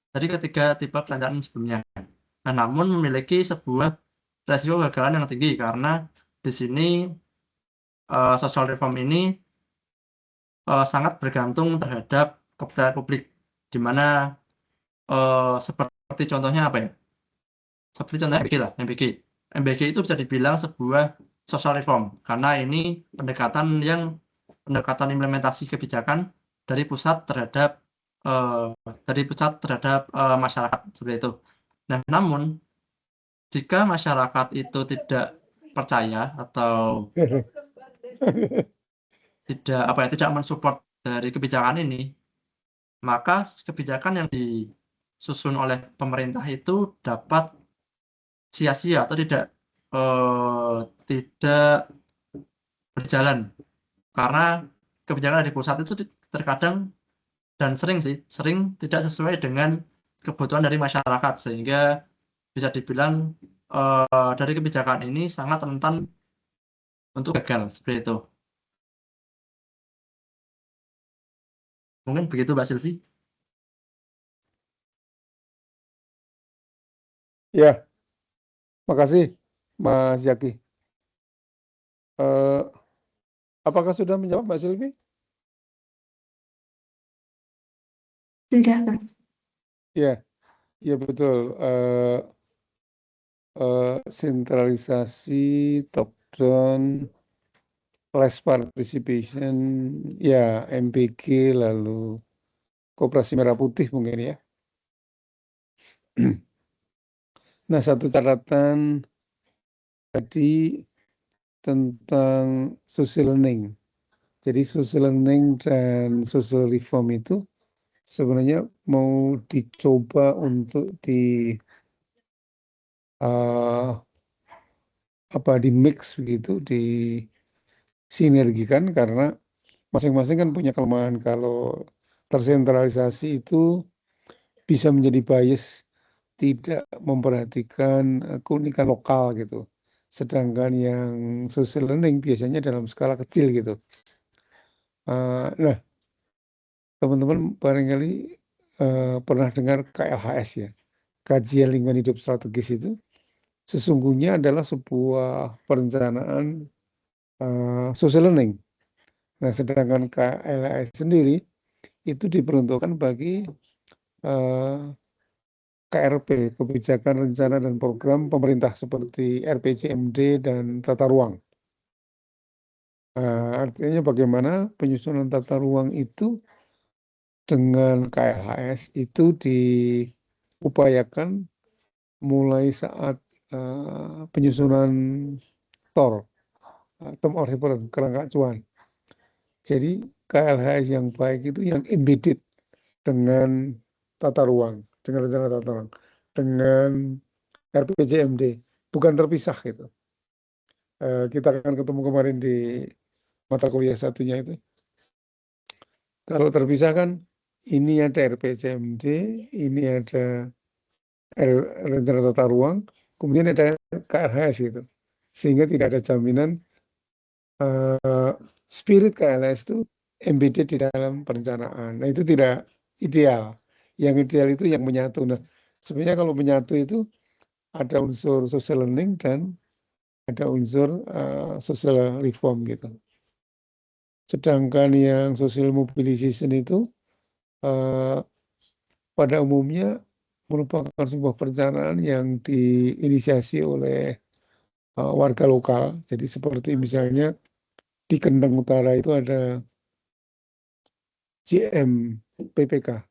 dari ketiga tipe perencanaan sebelumnya. Nah, namun memiliki sebuah resiko kegagalan yang tinggi karena di sini social reform ini sangat bergantung terhadap kepercayaan publik, di mana seperti contohnya apa ya? Seperti contohnya MBG lah, MBG. MBG itu bisa dibilang sebuah social reform karena ini pendekatan implementasi kebijakan dari pusat terhadap masyarakat seperti itu. Nah, namun jika masyarakat itu tidak percaya atau tidak mensupport dari kebijakan ini, maka kebijakan yang disusun oleh pemerintah itu dapat sia-sia atau tidak berjalan karena kebijakan dari pusat itu terkadang dan sering tidak sesuai dengan kebutuhan dari masyarakat, sehingga bisa dibilang dari kebijakan ini sangat rentan untuk gagal seperti itu. Mungkin begitu, Mbak Silvi. Ya, makasih Mas Zaki. Apakah sudah menjawab Mbak Silvi? Sudah, Pak. Ya, ya betul. Sentralisasi, top down, less participation, ya MPG, lalu Koperasi Merah Putih mungkin ya. Nah, satu catatan tadi tentang social learning. Jadi social learning dan social reform itu sebenarnya mau dicoba untuk di mix begitu, disinergikan karena masing-masing kan punya kelemahan. Kalau tersentralisasi itu bisa menjadi bias, tidak memperhatikan keunikan lokal gitu. Sedangkan yang social learning biasanya dalam skala kecil gitu. Nah, teman-teman barangkali pernah dengar KLHS ya, Kajian Lingkungan Hidup Strategis itu sesungguhnya adalah sebuah perencanaan social learning. Nah, sedangkan KLHS sendiri itu diperuntukkan bagi KRP, Kebijakan Rencana dan Program Pemerintah seperti RPJMD dan Tata Ruang. Artinya bagaimana penyusunan tata ruang itu dengan KLHS itu diupayakan mulai saat penyusunan TOR, Term of Reference, kerangka acuan. Jadi KLHS yang baik itu yang embedded dengan tata ruang, dengan rencana tata ruang, dengan RPJMD, bukan terpisah gitu. Kita akan ketemu kemarin di mata kuliah satunya itu. Kalau terpisah kan ini ada RPJMD, ini ada rencana tata ruang, kemudian ada KLHS gitu. Sehingga tidak ada jaminan spirit KLHS itu embedded di dalam perencanaan. Nah, itu tidak ideal. Yang ideal itu yang menyatu. Nah, sebenarnya kalau menyatu itu ada unsur social learning dan ada unsur social reform gitu. Sedangkan yang social mobilization itu pada umumnya merupakan sebuah perencanaan yang diinisiasi oleh warga lokal. Jadi seperti misalnya di Kendeng Utara itu ada JMPPK,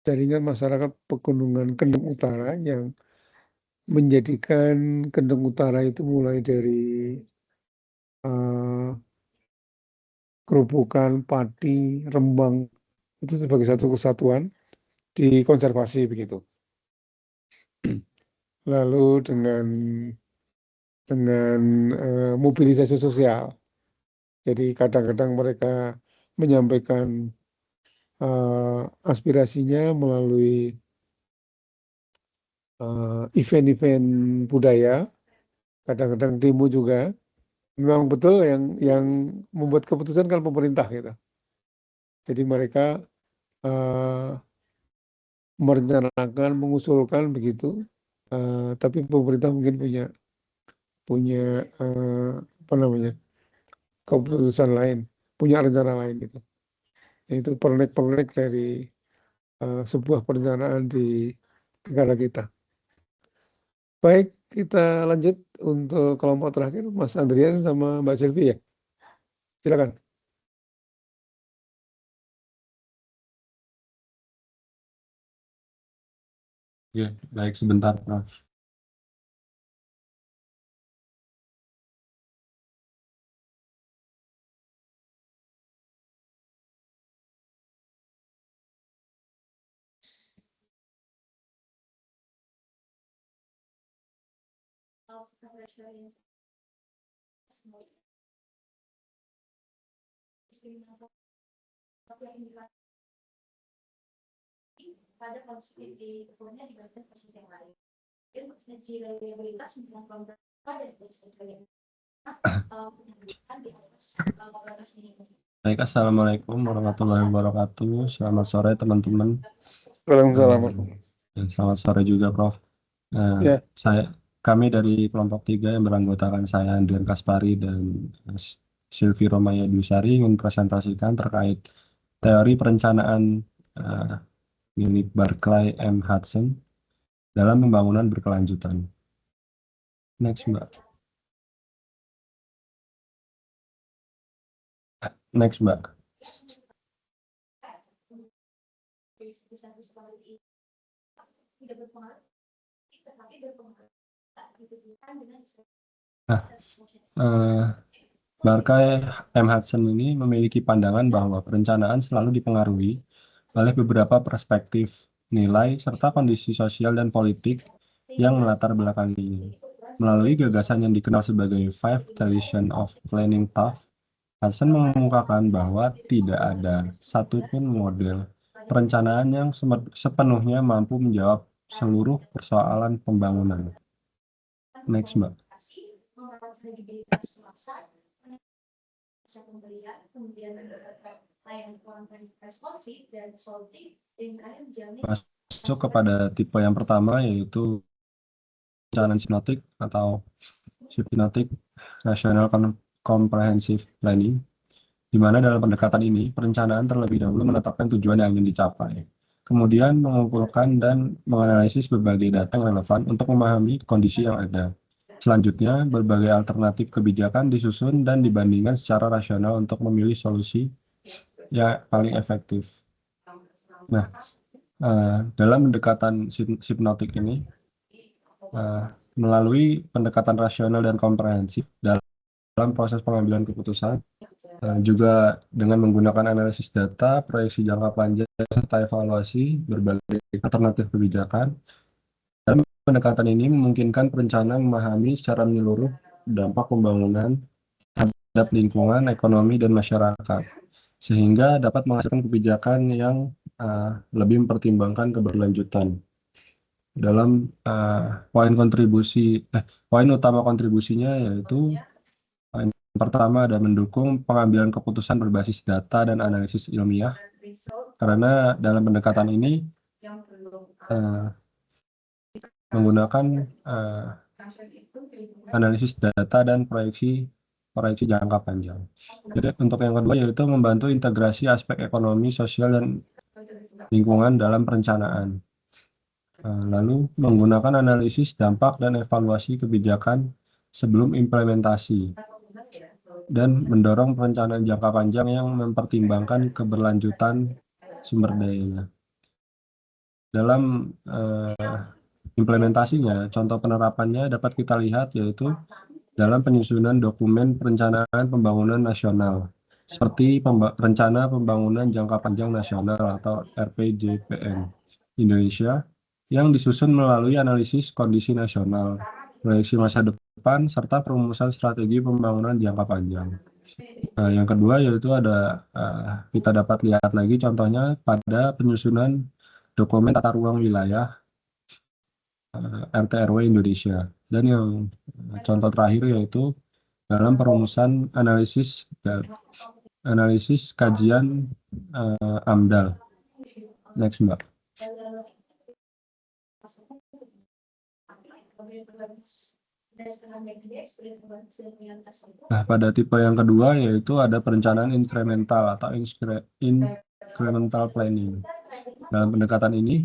Jaringan Masyarakat Pegunungan Kendeng Utara, yang menjadikan Kendeng Utara itu mulai dari Gerobokan, Pati, Rembang itu sebagai satu kesatuan dikonservasi begitu. Lalu dengan mobilisasi sosial. Jadi kadang-kadang mereka menyampaikan aspirasinya melalui event-event budaya, kadang-kadang demo juga. Memang betul yang membuat keputusan kan pemerintah gitu. Jadi mereka merencanakan, mengusulkan begitu, Tapi pemerintah mungkin punya keputusan lain, punya rencana lain gitu. Itu pernek-pernek dari sebuah perencanaan di negara kita. Baik, kita lanjut untuk kelompok terakhir, Mas Andrian sama Mbak Selvi ya. Silakan. Ya, baik sebentar, Prof. Pada konsep di kemudian diberikan konsep yang lain. Dan konsep reliabilitas merupakan pada konsep Baik, Assalamualaikum warahmatullahi wabarakatuh. Selamat sore teman-teman. Dan selamat sore juga, Prof. Ya. Kami dari kelompok 3 yang beranggotakan saya, Andrian Kaspari dan Silvi Romaya Dwisari, ingin presentasikan terkait teori perencanaan milik Barclay M. Hudson dalam pembangunan berkelanjutan. Next, Mbak. Next, Mbak. Barclay M. Hudson ini memiliki pandangan bahwa perencanaan selalu dipengaruhi oleh beberapa perspektif, nilai, serta kondisi sosial dan politik yang melatar belakangi. Melalui gagasan yang dikenal sebagai Five Traditions of Planning Thought, Hudson mengungkapkan bahwa tidak ada satupun model perencanaan yang sepenuhnya mampu menjawab seluruh persoalan pembangunan. Next, Mbak. Masuk kepada tipe yang pertama, yaitu perencanaan hipnotik atau Hypnotic Rational Comprehensive Planning, di mana dalam pendekatan ini perencanaan terlebih dahulu menetapkan tujuan yang ingin dicapai, kemudian mengumpulkan dan menganalisis berbagai data yang relevan untuk memahami kondisi yang ada. Selanjutnya, berbagai alternatif kebijakan disusun dan dibandingkan secara rasional untuk memilih solusi yang paling efektif. Nah, dalam pendekatan hipnotik ini, melalui pendekatan rasional dan komprehensif dalam proses pengambilan keputusan, juga dengan menggunakan analisis data, proyeksi jangka panjang, serta evaluasi berbagai alternatif kebijakan. Dalam pendekatan ini memungkinkan perencana memahami secara menyeluruh dampak pembangunan terhadap lingkungan, ekonomi, dan masyarakat, sehingga dapat menghasilkan kebijakan yang lebih mempertimbangkan keberlanjutan. Dalam poin utama kontribusinya yaitu poin pertama ada mendukung pengambilan keputusan berbasis data dan analisis ilmiah, karena dalam pendekatan ini menggunakan analisis data dan proyeksi jangka panjang. Jadi untuk yang kedua yaitu membantu integrasi aspek ekonomi, sosial, dan lingkungan dalam perencanaan. Lalu menggunakan analisis dampak dan evaluasi kebijakan sebelum implementasi, dan mendorong perencanaan jangka panjang yang mempertimbangkan keberlanjutan sumber dayanya. Dalam implementasinya, contoh penerapannya dapat kita lihat yaitu dalam penyusunan dokumen perencanaan pembangunan nasional, seperti Rencana Pembangunan Jangka Panjang Nasional atau RPJPN Indonesia, yang disusun melalui analisis kondisi nasional, proyeksi masa depan, serta perumusan strategi pembangunan jangka panjang. Yang kedua yaitu kita dapat lihat lagi contohnya pada penyusunan dokumen tata ruang wilayah RT/RW Indonesia. Dan yang contoh terakhir yaitu dalam perumusan analisis kajian AMDAL. Next, Mbak. Nah, pada tipe yang kedua yaitu ada perencanaan inkremental atau incremental planning. Dalam pendekatan ini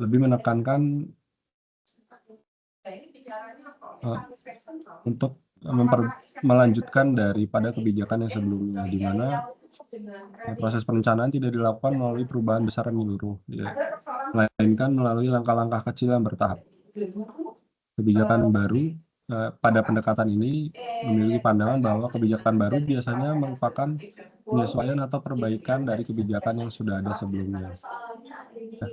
lebih menekankan untuk melanjutkan daripada kebijakan yang sebelumnya, di mana proses perencanaan tidak dilakukan melalui perubahan besar yang menyeluruh, melainkan melalui langkah-langkah kecil yang bertahap. Kebijakan baru pada pendekatan ini memiliki pandangan bahwa kebijakan baru biasanya merupakan penyesuaian atau perbaikan dari kebijakan yang sudah ada sebelumnya. Nah,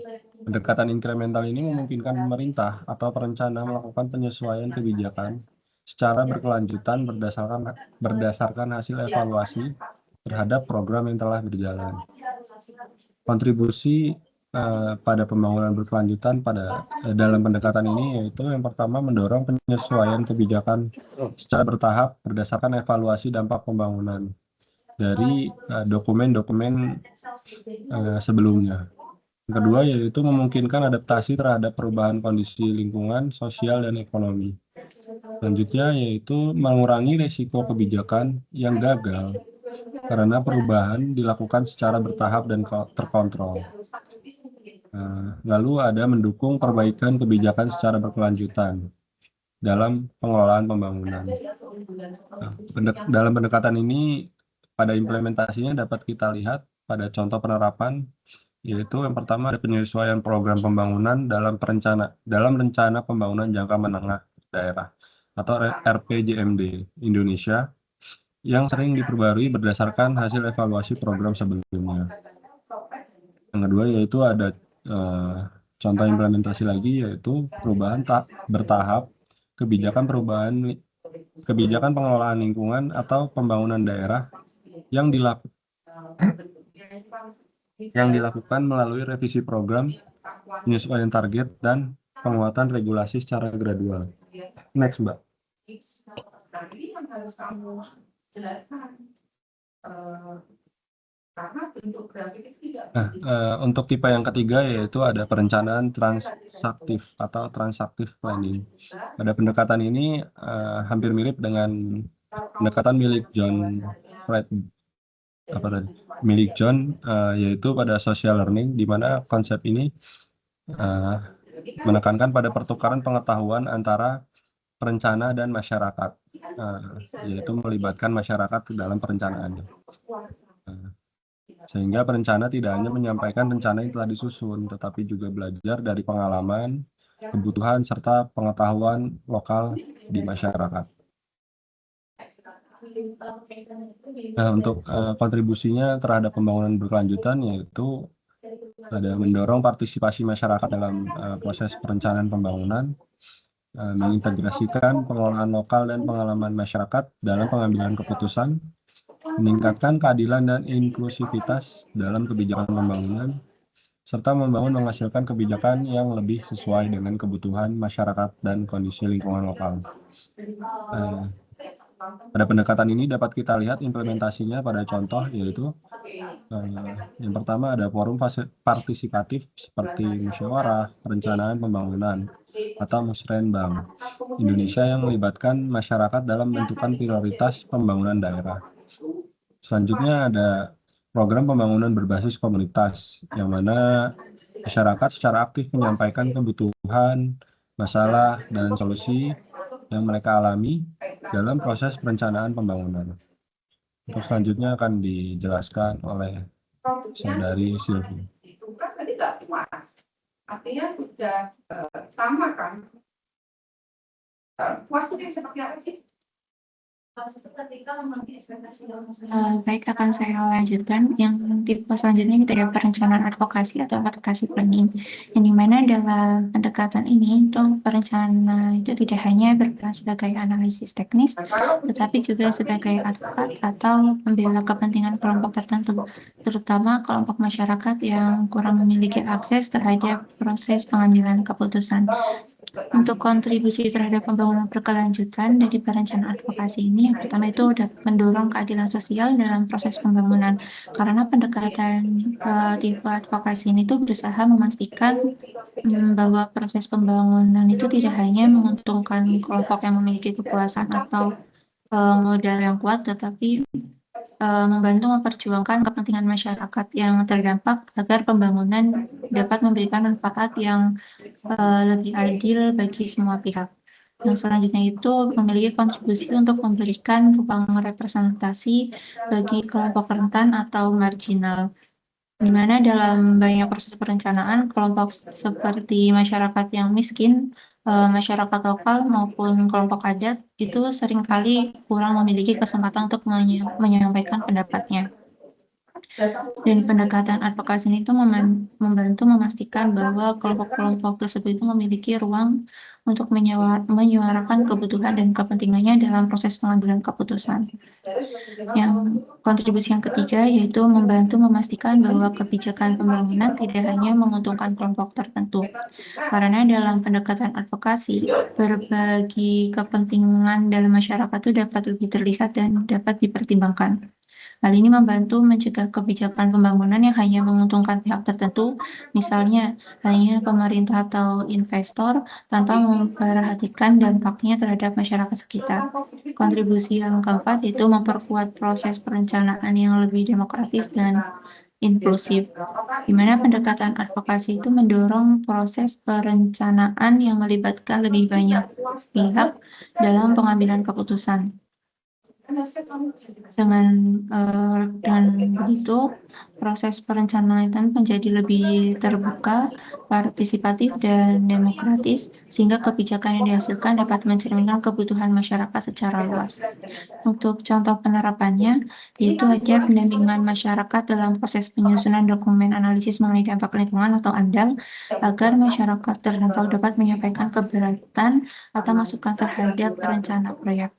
pendekatan inkremental ini memungkinkan pemerintah atau perencana melakukan penyesuaian kebijakan secara berkelanjutan berdasarkan hasil evaluasi terhadap program yang telah berjalan. Kontribusi pada pembangunan berkelanjutan dalam pendekatan ini yaitu yang pertama mendorong penyesuaian kebijakan secara bertahap berdasarkan evaluasi dampak pembangunan dari dokumen-dokumen sebelumnya. Yang kedua yaitu memungkinkan adaptasi terhadap perubahan kondisi lingkungan, sosial, dan ekonomi. Selanjutnya yaitu mengurangi risiko kebijakan yang gagal karena perubahan dilakukan secara bertahap dan terkontrol. Lalu ada mendukung perbaikan kebijakan secara berkelanjutan dalam pengelolaan pembangunan. Dalam pendekatan ini, pada implementasinya dapat kita lihat pada contoh penerapan, yaitu yang pertama ada penyesuaian program pembangunan dalam rencana pembangunan jangka menengah daerah atau RPJMD Indonesia yang sering diperbarui berdasarkan hasil evaluasi program sebelumnya. Yang kedua yaitu ada contoh implementasi lagi yaitu perubahan bertahap kebijakan pengelolaan lingkungan atau pembangunan daerah yang dilakukan melalui revisi program, penyesuaian target, dan penguatan regulasi secara gradual. Next, Mbak. Nah, ini yang harus kamu jelaskan. Karena bentuk grafik itu tidak. Untuk tipe yang ketiga yaitu ada perencanaan transaktif atau transaktif planning. Pada pendekatan ini hampir mirip dengan pendekatan milik John yaitu pada social learning, di mana konsep ini menekankan pada pertukaran pengetahuan antara perencana dan masyarakat, yaitu melibatkan masyarakat dalam perencanaannya. Sehingga perencana tidak hanya menyampaikan rencana yang telah disusun, tetapi juga belajar dari pengalaman, kebutuhan, serta pengetahuan lokal di masyarakat. Nah, untuk kontribusinya terhadap pembangunan berkelanjutan yaitu ada mendorong partisipasi masyarakat dalam proses perencanaan pembangunan, mengintegrasikan pengelolaan lokal dan pengalaman masyarakat dalam pengambilan keputusan, meningkatkan keadilan dan inklusivitas dalam kebijakan pembangunan, serta menghasilkan kebijakan yang lebih sesuai dengan kebutuhan masyarakat dan kondisi lingkungan lokal. Pada pendekatan ini dapat kita lihat implementasinya pada contoh yaitu yang pertama ada forum partisipatif seperti musyawarah perencanaan pembangunan atau musrenbang Indonesia yang melibatkan masyarakat dalam menentukan prioritas pembangunan daerah. Selanjutnya ada program pembangunan berbasis komunitas yang mana masyarakat secara aktif menyampaikan kebutuhan, masalah, dan solusi yang mereka alami dalam proses perencanaan pembangunan. Untuk selanjutnya akan dijelaskan oleh Saudari Sylvie. Itu kan tadi nggak puas, artinya sudah sama kan? Puas itu seperti apa sih? Baik, akan saya lanjutkan. Yang tipe selanjutnya kita ada perencanaan advokasi atau advokasi planning, yang dimana dalam pendekatan ini itu perencanaan itu tidak hanya berperan sebagai analisis teknis, tetapi juga sebagai advokat atau pembela kepentingan kelompok tertentu, terutama kelompok masyarakat yang kurang memiliki akses terhadap proses pengambilan keputusan. Untuk kontribusi terhadap pembangunan berkelanjutan dari perencanaan advokasi ini, yang pertama itu mendorong keadilan sosial dalam proses pembangunan, karena pendekatan tipe advokasi ini tuh berusaha memastikan bahwa proses pembangunan itu tidak hanya menguntungkan kelompok yang memiliki kekuasaan atau modal yang kuat, tetapi membantu memperjuangkan kepentingan masyarakat yang terdampak agar pembangunan dapat memberikan manfaat yang lebih adil bagi semua pihak. Yang selanjutnya itu memiliki kontribusi untuk memberikan ruang representasi bagi kelompok rentan atau marginal, di mana dalam banyak proses perencanaan, kelompok seperti masyarakat yang miskin, masyarakat lokal maupun kelompok adat itu seringkali kurang memiliki kesempatan untuk menyampaikan pendapatnya. Dan pendekatan advokasi ini itu membantu memastikan bahwa kelompok-kelompok tersebut itu memiliki ruang untuk menyuarakan kebutuhan dan kepentingannya dalam proses pengambilan keputusan. Yang kontribusi yang ketiga yaitu membantu memastikan bahwa kebijakan pembangunan tidak hanya menguntungkan kelompok tertentu. Karena dalam pendekatan advokasi, berbagi kepentingan dalam masyarakat itu dapat lebih terlihat dan dapat dipertimbangkan. Hal ini membantu mencegah kebijakan pembangunan yang hanya menguntungkan pihak tertentu, misalnya hanya pemerintah atau investor, tanpa memperhatikan dampaknya terhadap masyarakat sekitar. Kontribusi yang keempat yaitu memperkuat proses perencanaan yang lebih demokratis dan inklusif, di mana pendekatan advokasi itu mendorong proses perencanaan yang melibatkan lebih banyak pihak dalam pengambilan keputusan. Dengan begitu, proses perencanaan itu menjadi lebih terbuka, partisipatif, dan demokratis, sehingga kebijakan yang dihasilkan dapat mencerminkan kebutuhan masyarakat secara luas. Untuk contoh penerapannya, yaitu ada pendampingan masyarakat dalam proses penyusunan dokumen analisis mengenai dampak lingkungan atau AMDAL, agar masyarakat terdampak dapat menyampaikan keberatan atau masukan terhadap rencana proyek.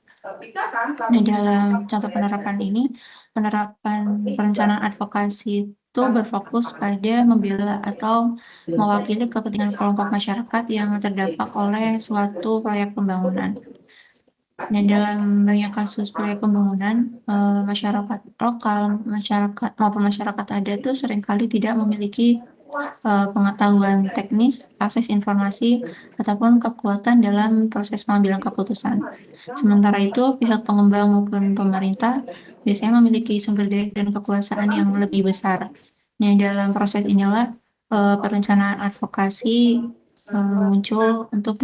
Nah, dalam contoh penerapan ini, penerapan perencanaan advokasi itu berfokus pada membela atau mewakili kepentingan kelompok masyarakat yang terdampak oleh suatu proyek pembangunan. Nah, dalam banyak kasus proyek pembangunan, masyarakat lokal, masyarakat maupun masyarakat adat itu seringkali tidak memiliki pengetahuan teknis, akses informasi, ataupun kekuatan dalam proses pengambilan keputusan. Sementara itu, pihak pengembang maupun pemerintah biasanya memiliki sumber daya dan kekuasaan yang lebih besar. Nah, dalam proses inilah perencanaan advokasi muncul untuk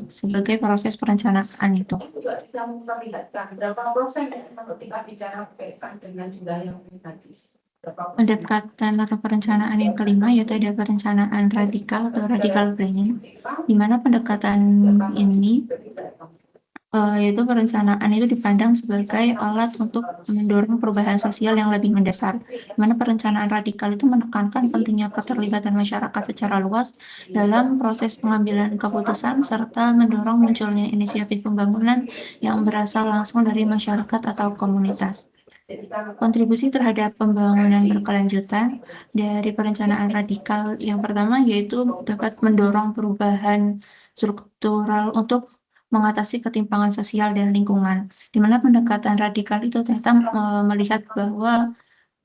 sebagai proses perencanaan itu. Juga bisa memperlihatkan berapa persen ketika bicara berkaitan dengan jumlah yang negatif. Pendekatan atau perencanaan yang kelima yaitu ada perencanaan radikal atau radical planning, di mana pendekatan ini yaitu perencanaan itu dipandang sebagai alat untuk mendorong perubahan sosial yang lebih mendasar, di mana perencanaan radikal itu menekankan pentingnya keterlibatan masyarakat secara luas dalam proses pengambilan keputusan serta mendorong munculnya inisiatif pembangunan yang berasal langsung dari masyarakat atau komunitas. Kontribusi terhadap pembangunan berkelanjutan dari perencanaan radikal yang pertama yaitu dapat mendorong perubahan struktural untuk mengatasi ketimpangan sosial dan lingkungan, di mana pendekatan radikal itu ternyata melihat bahwa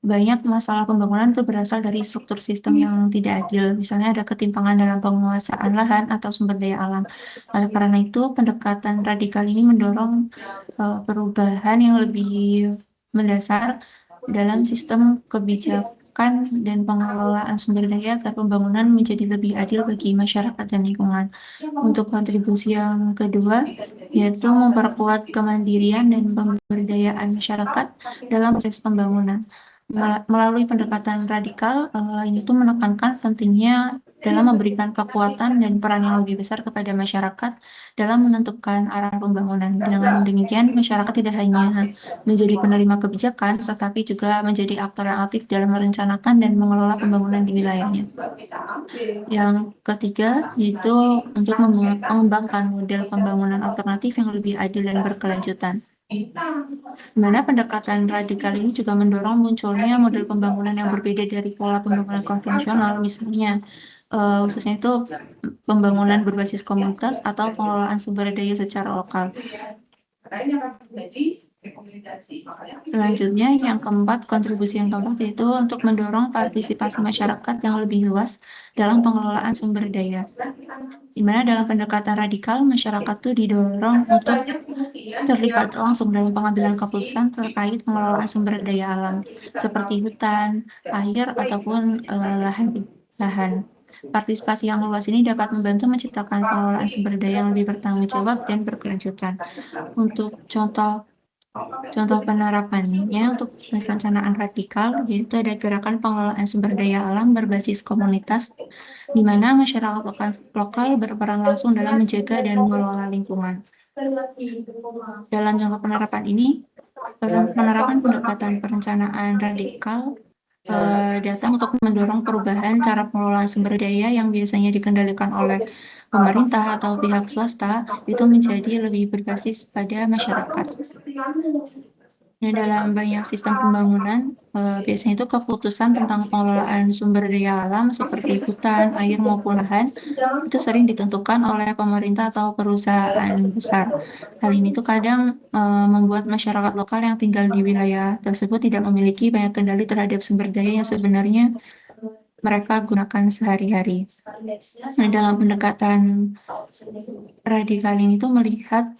banyak masalah pembangunan itu berasal dari struktur sistem yang tidak adil, misalnya ada ketimpangan dalam penguasaan lahan atau sumber daya alam. Karena itu, pendekatan radikal ini mendorong perubahan yang lebih mendasar dalam sistem kebijakan dan pengelolaan sumber daya agar pembangunan menjadi lebih adil bagi masyarakat dan lingkungan. Untuk kontribusi yang kedua, yaitu memperkuat kemandirian dan pemberdayaan masyarakat dalam proses pembangunan. Melalui pendekatan radikal, ini tuh menekankan pentingnya dalam memberikan kekuatan dan peran yang lebih besar kepada masyarakat dalam menentukan arah pembangunan. Dengan demikian, masyarakat tidak hanya menjadi penerima kebijakan, tetapi juga menjadi aktor yang aktif dalam merencanakan dan mengelola pembangunan di wilayahnya. Yang ketiga, yaitu untuk mengembangkan model pembangunan alternatif yang lebih adil dan berkelanjutan. Di mana pendekatan radikal ini juga mendorong munculnya model pembangunan yang berbeda dari pola pembangunan konvensional, misalnya khususnya itu pembangunan berbasis komunitas atau pengelolaan sumber daya secara lokal. rekomendasi. Makanya Selanjutnya, yang keempat, kontribusi yang keempat yaitu untuk mendorong partisipasi masyarakat yang lebih luas dalam pengelolaan sumber daya. Di mana dalam pendekatan radikal, masyarakat itu didorong untuk terlibat langsung dalam pengambilan keputusan terkait pengelolaan sumber daya alam, seperti hutan, air, ataupun lahan. Partisipasi yang luas ini dapat membantu menciptakan pengelolaan sumber daya yang lebih bertanggung jawab dan berkelanjutan. Untuk contoh penerapannya untuk perencanaan radikal, yaitu ada gerakan pengelolaan sumber daya alam berbasis komunitas, di mana masyarakat lokal berperan langsung dalam menjaga dan mengelola lingkungan. Dalam jangka penerapan ini, penerapan pendekatan perencanaan radikal datang untuk mendorong perubahan cara pengelolaan sumber daya yang biasanya dikendalikan oleh pemerintah atau pihak swasta itu menjadi lebih berbasis pada masyarakat. Nah, dalam banyak sistem pembangunan, biasanya itu keputusan tentang pengelolaan sumber daya alam seperti hutan, air maupun lahan itu sering ditentukan oleh pemerintah atau perusahaan besar. Hal ini tuh kadang membuat masyarakat lokal yang tinggal di wilayah tersebut tidak memiliki banyak kendali terhadap sumber daya yang sebenarnya mereka gunakan sehari-hari. Nah, dalam pendekatan radikal ini tuh melihat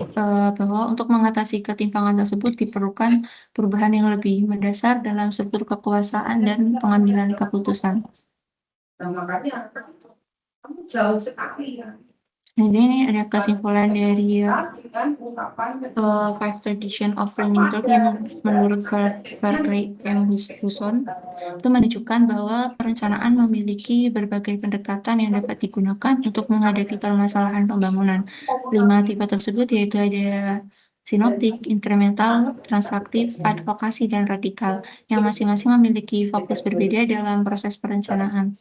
bahwa untuk mengatasi ketimpangan tersebut diperlukan perubahan yang lebih mendasar dalam struktur kekuasaan dan pengambilan keputusan. Nah, makanya kamu jauh sekali ya. Nah, ini ada kesimpulan dari Kan ungkapan Five Tradition of Planning Talk yang menurut Barclay M. Husson itu menunjukkan bahwa perencanaan memiliki berbagai pendekatan yang dapat digunakan untuk menghadapi permasalahan pembangunan. 5 tipe tersebut yaitu ada sinoptik, inkremental, transaktif, advokasi, dan radikal, yang masing-masing memiliki fokus berbeda dalam proses perencanaan.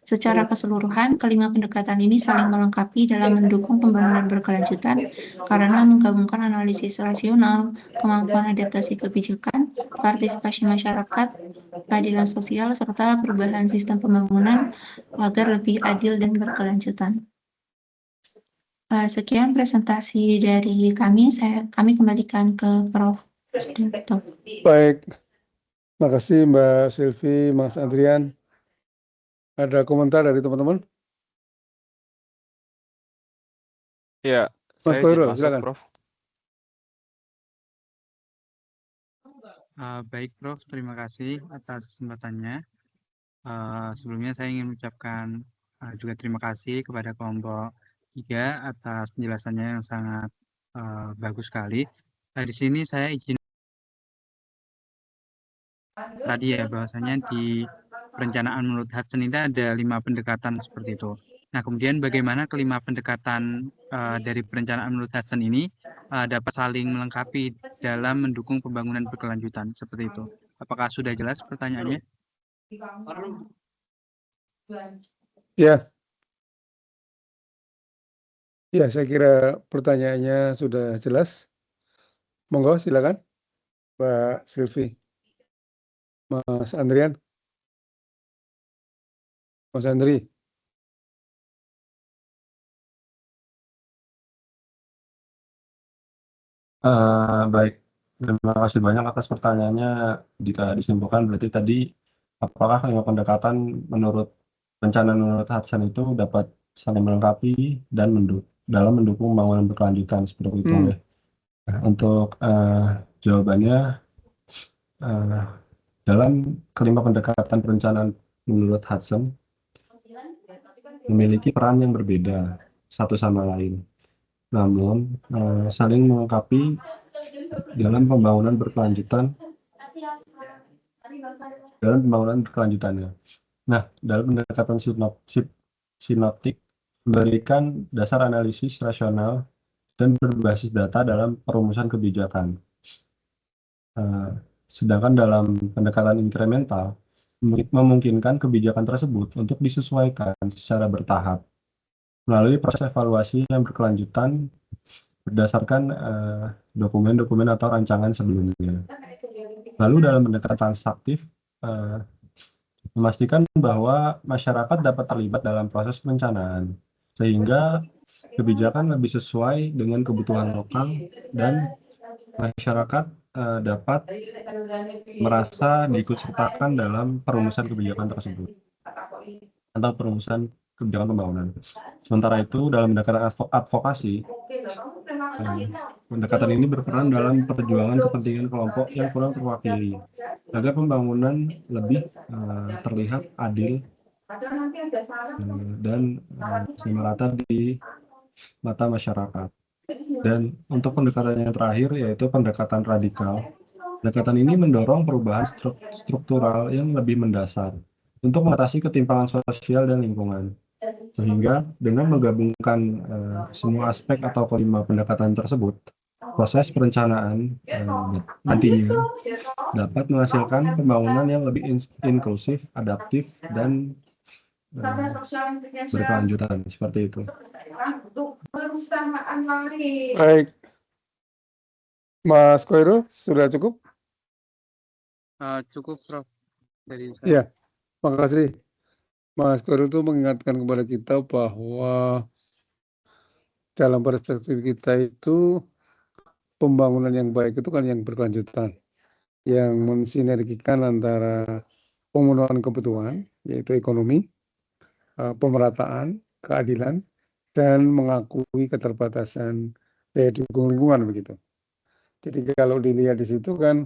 Secara keseluruhan, kelima pendekatan ini saling melengkapi dalam mendukung pembangunan berkelanjutan karena menggabungkan analisis rasional, kemampuan adaptasi kebijakan, partisipasi masyarakat, keadilan sosial, serta perubahan sistem pembangunan agar lebih adil dan berkelanjutan. Sekian presentasi dari kami. Kami kembalikan ke Prof. Sudarto. Baik, makasih Mbak Silvi, Mas Adrian. Ada komentar dari teman-teman? Ya, Mas saya Koirul, izin masuk, silakan. Prof. Baik, Prof. Terima kasih atas kesempatannya. Sebelumnya saya ingin mengucapkan juga terima kasih kepada kelompok 3 atas penjelasannya yang sangat bagus sekali. Di sini saya izin tadi ya bahwasanya di perencanaan menurut Hudson itu ada 5 pendekatan seperti itu. Nah, kemudian bagaimana kelima pendekatan dari perencanaan menurut Hudson ini dapat saling melengkapi dalam mendukung pembangunan berkelanjutan seperti itu. Apakah sudah jelas pertanyaannya? Ya. Ya, saya kira pertanyaannya sudah jelas. Monggo, silakan, Mbak Silvi. Mas Andrian. Mas Andri. Baik, terima kasih banyak atas pertanyaannya. Jika disimpulkan berarti tadi apakah 5 pendekatan menurut rencana menurut Hudson itu dapat saling melengkapi dan dalam mendukung pembangunan berkelanjutan seperti itu ya. Nah, untuk jawabannya dalam kelima pendekatan perencanaan menurut Hudson memiliki peran yang berbeda satu sama lain, namun saling melengkapi dalam pembangunan berkelanjutannya. Nah, dalam pendekatan sinoptik memberikan dasar analisis rasional dan berbasis data dalam perumusan kebijakan. Sedangkan dalam pendekatan inkremental memungkinkan kebijakan tersebut untuk disesuaikan secara bertahap melalui proses evaluasi yang berkelanjutan berdasarkan dokumen-dokumen atau rancangan sebelumnya. Lalu dalam pendekatan transaktif memastikan bahwa masyarakat dapat terlibat dalam proses perencanaan sehingga kebijakan lebih sesuai dengan kebutuhan lokal dan masyarakat dapat merasa diikutsertakan dalam perumusan kebijakan tersebut atau perumusan kebijakan pembangunan. Sementara itu dalam pendekatan advokasi, pendekatan ini berperan dalam perjuangan kepentingan kelompok yang kurang terwakili agar pembangunan lebih terlihat adil dan merata di mata masyarakat. Dan untuk pendekatan yang terakhir yaitu pendekatan radikal. Pendekatan ini mendorong perubahan struktural yang lebih mendasar untuk mengatasi ketimpangan sosial dan lingkungan. Sehingga dengan menggabungkan semua aspek atau kelima pendekatan tersebut, proses perencanaan nantinya dapat menghasilkan pembangunan yang lebih inklusif, adaptif, dan berkelanjutan seperti itu. Baik, Mas Koirul, sudah cukup? Cukup, Prof. Dari saya. Ya, makasih. Mas Koirul itu mengingatkan kepada kita bahwa dalam perspektif kita itu pembangunan yang baik itu kan yang berkelanjutan, yang mensinergikan antara pemenuhan kebutuhan, yaitu ekonomi, pemerataan, keadilan, dan mengakui keterbatasan daya dukung lingkungan begitu. Jadi kalau dilihat di situ kan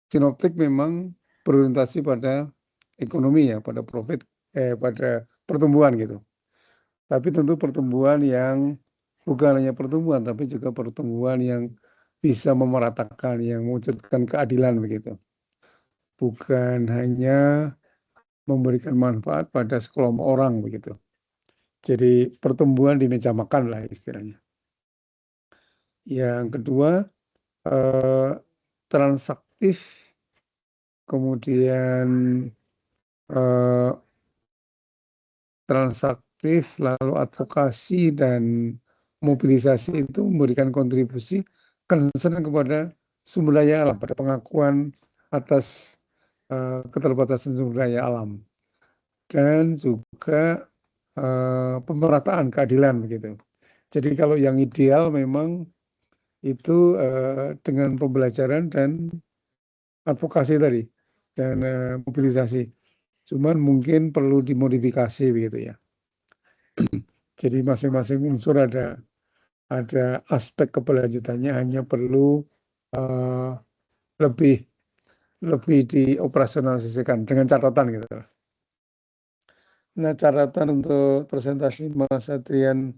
sinoptik memang berorientasi pada ekonomi ya, pada profit, pada pertumbuhan gitu. Tapi tentu pertumbuhan yang bukan hanya pertumbuhan, tapi juga pertumbuhan yang bisa memeratakan, yang mewujudkan keadilan begitu. Bukan hanya memberikan manfaat pada sekelompok orang begitu. Jadi pertumbuhan di meja makan lah istilahnya. Yang kedua, transaktif, kemudian transaktif, lalu advokasi dan mobilisasi itu memberikan kontribusi concern kepada sumber daya alam, pada pengakuan atas keterbatasan sumber daya alam, dan juga pemerataan keadilan begitu. Jadi kalau yang ideal memang itu dengan pembelajaran dan advokasi tadi dan mobilisasi. Cuman mungkin perlu dimodifikasi begitu ya. Jadi masing-masing unsur ada aspek keberlanjutannya, hanya perlu lebih dioperasionalisasikan dengan catatan gitu. Nah, catatan untuk presentasi Mas Adrian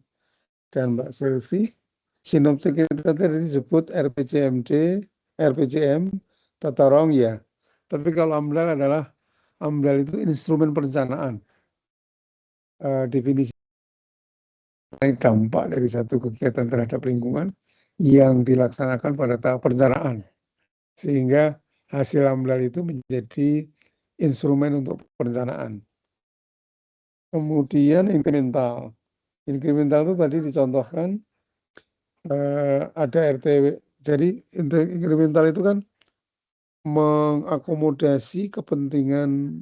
dan Mbak Selvi, sinoptik kita tadi disebut RPJM, tata ruang ya. Tapi kalau AMDAL itu instrumen perencanaan. Definisi dampak dari satu kegiatan terhadap lingkungan yang dilaksanakan pada tahap perencanaan. Sehingga hasil AMDAL itu menjadi instrumen untuk perencanaan. Kemudian inkremental. Inkremental itu tadi dicontohkan ada RTW. Jadi inkremental itu kan mengakomodasi kepentingan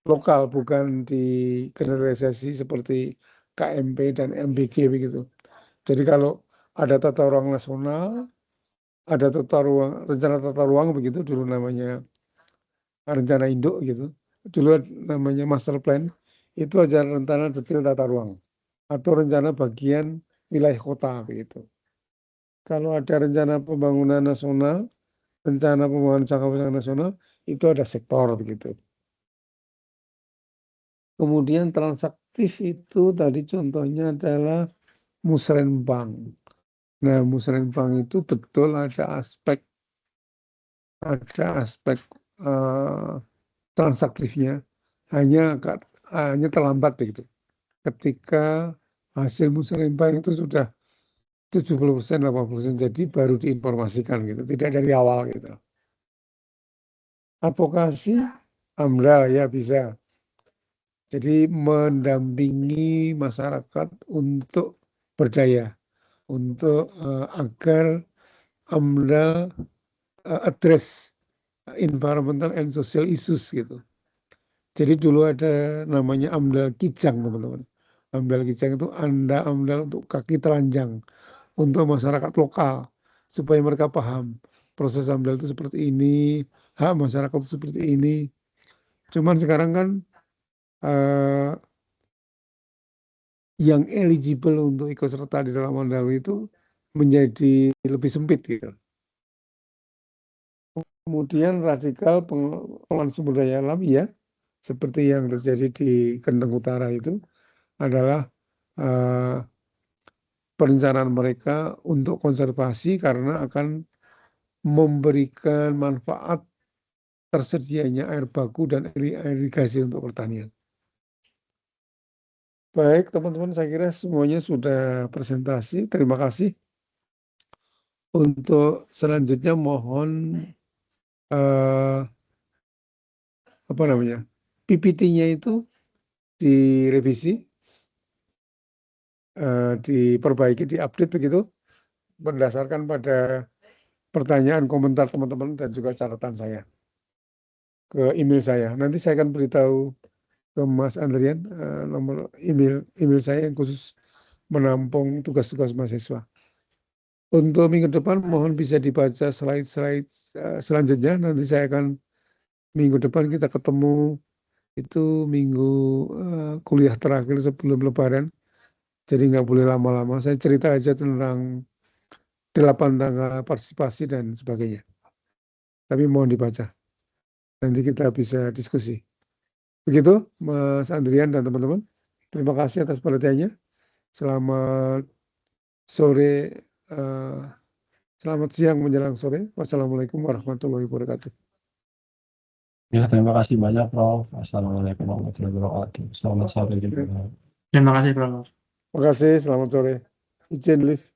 lokal, bukan digeneralisasi seperti KMP dan MBG begitu. Jadi kalau ada tata ruang nasional, ada rencana tata ruang begitu, dulu namanya rencana induk gitu, dulu namanya master plan, itu ada rencana detail tata ruang atau rencana bagian wilayah kota begitu. Kalau ada rencana pembangunan nasional, rencana pembangunan jangka panjang nasional, itu ada sektor begitu. Kemudian transaktif itu tadi contohnya adalah musrenbang. Nah, musrenbang itu betul ada aspek transaktifnya, hanya terlambat begitu. Ketika hasil musrenbang itu sudah 70%, 80% jadi baru diinformasikan gitu, tidak dari awal gitu. Advokasi AMDAL ya bisa. Jadi mendampingi masyarakat untuk berdaya, untuk agar AMDAL address environmental and social issues gitu. Jadi dulu ada namanya AMDAL Kijang teman-teman. AMDAL Kijang itu AMDAL untuk kaki telanjang. untuk masyarakat lokal supaya mereka paham proses AMDAL itu seperti ini, hak masyarakat itu seperti ini. Cuman sekarang kan yang eligible untuk ikut serta di dalam AMDAL itu menjadi lebih sempit gitu. Kemudian radikal pengelolaan sumber daya alam ya, seperti yang terjadi di Kendeng Utara itu adalah perencanaan mereka untuk konservasi karena akan memberikan manfaat tersedianya air baku dan irigasi untuk pertanian. Baik teman-teman, saya kira semuanya sudah presentasi. Terima kasih. Untuk selanjutnya mohon PPT-nya itu direvisi, diperbaiki, diupdate begitu, berdasarkan pada pertanyaan, komentar teman-teman dan juga catatan saya ke email saya. Nanti saya akan beritahu ke Mas Andrian nomor email saya yang khusus menampung tugas-tugas mahasiswa. Untuk minggu depan mohon bisa dibaca slide-slide selanjutnya. Nanti saya akan minggu depan kita ketemu itu minggu kuliah terakhir sebelum Lebaran. Jadi nggak boleh lama-lama. Saya cerita aja tentang 8 tanggal partisipasi dan sebagainya. Tapi mohon dibaca. Nanti kita bisa diskusi. Begitu Mas Andrian dan teman-teman. Terima kasih atas perhatiannya. Selamat sore. Selamat siang menjelang sore. Wassalamualaikum warahmatullahi wabarakatuh. Ya, terima kasih banyak, Prof. Assalamualaikum warahmatullahi wabarakatuh. Selamat sore juga. Terima kasih, Prof. Terima kasih. Selamat sore. Izin live.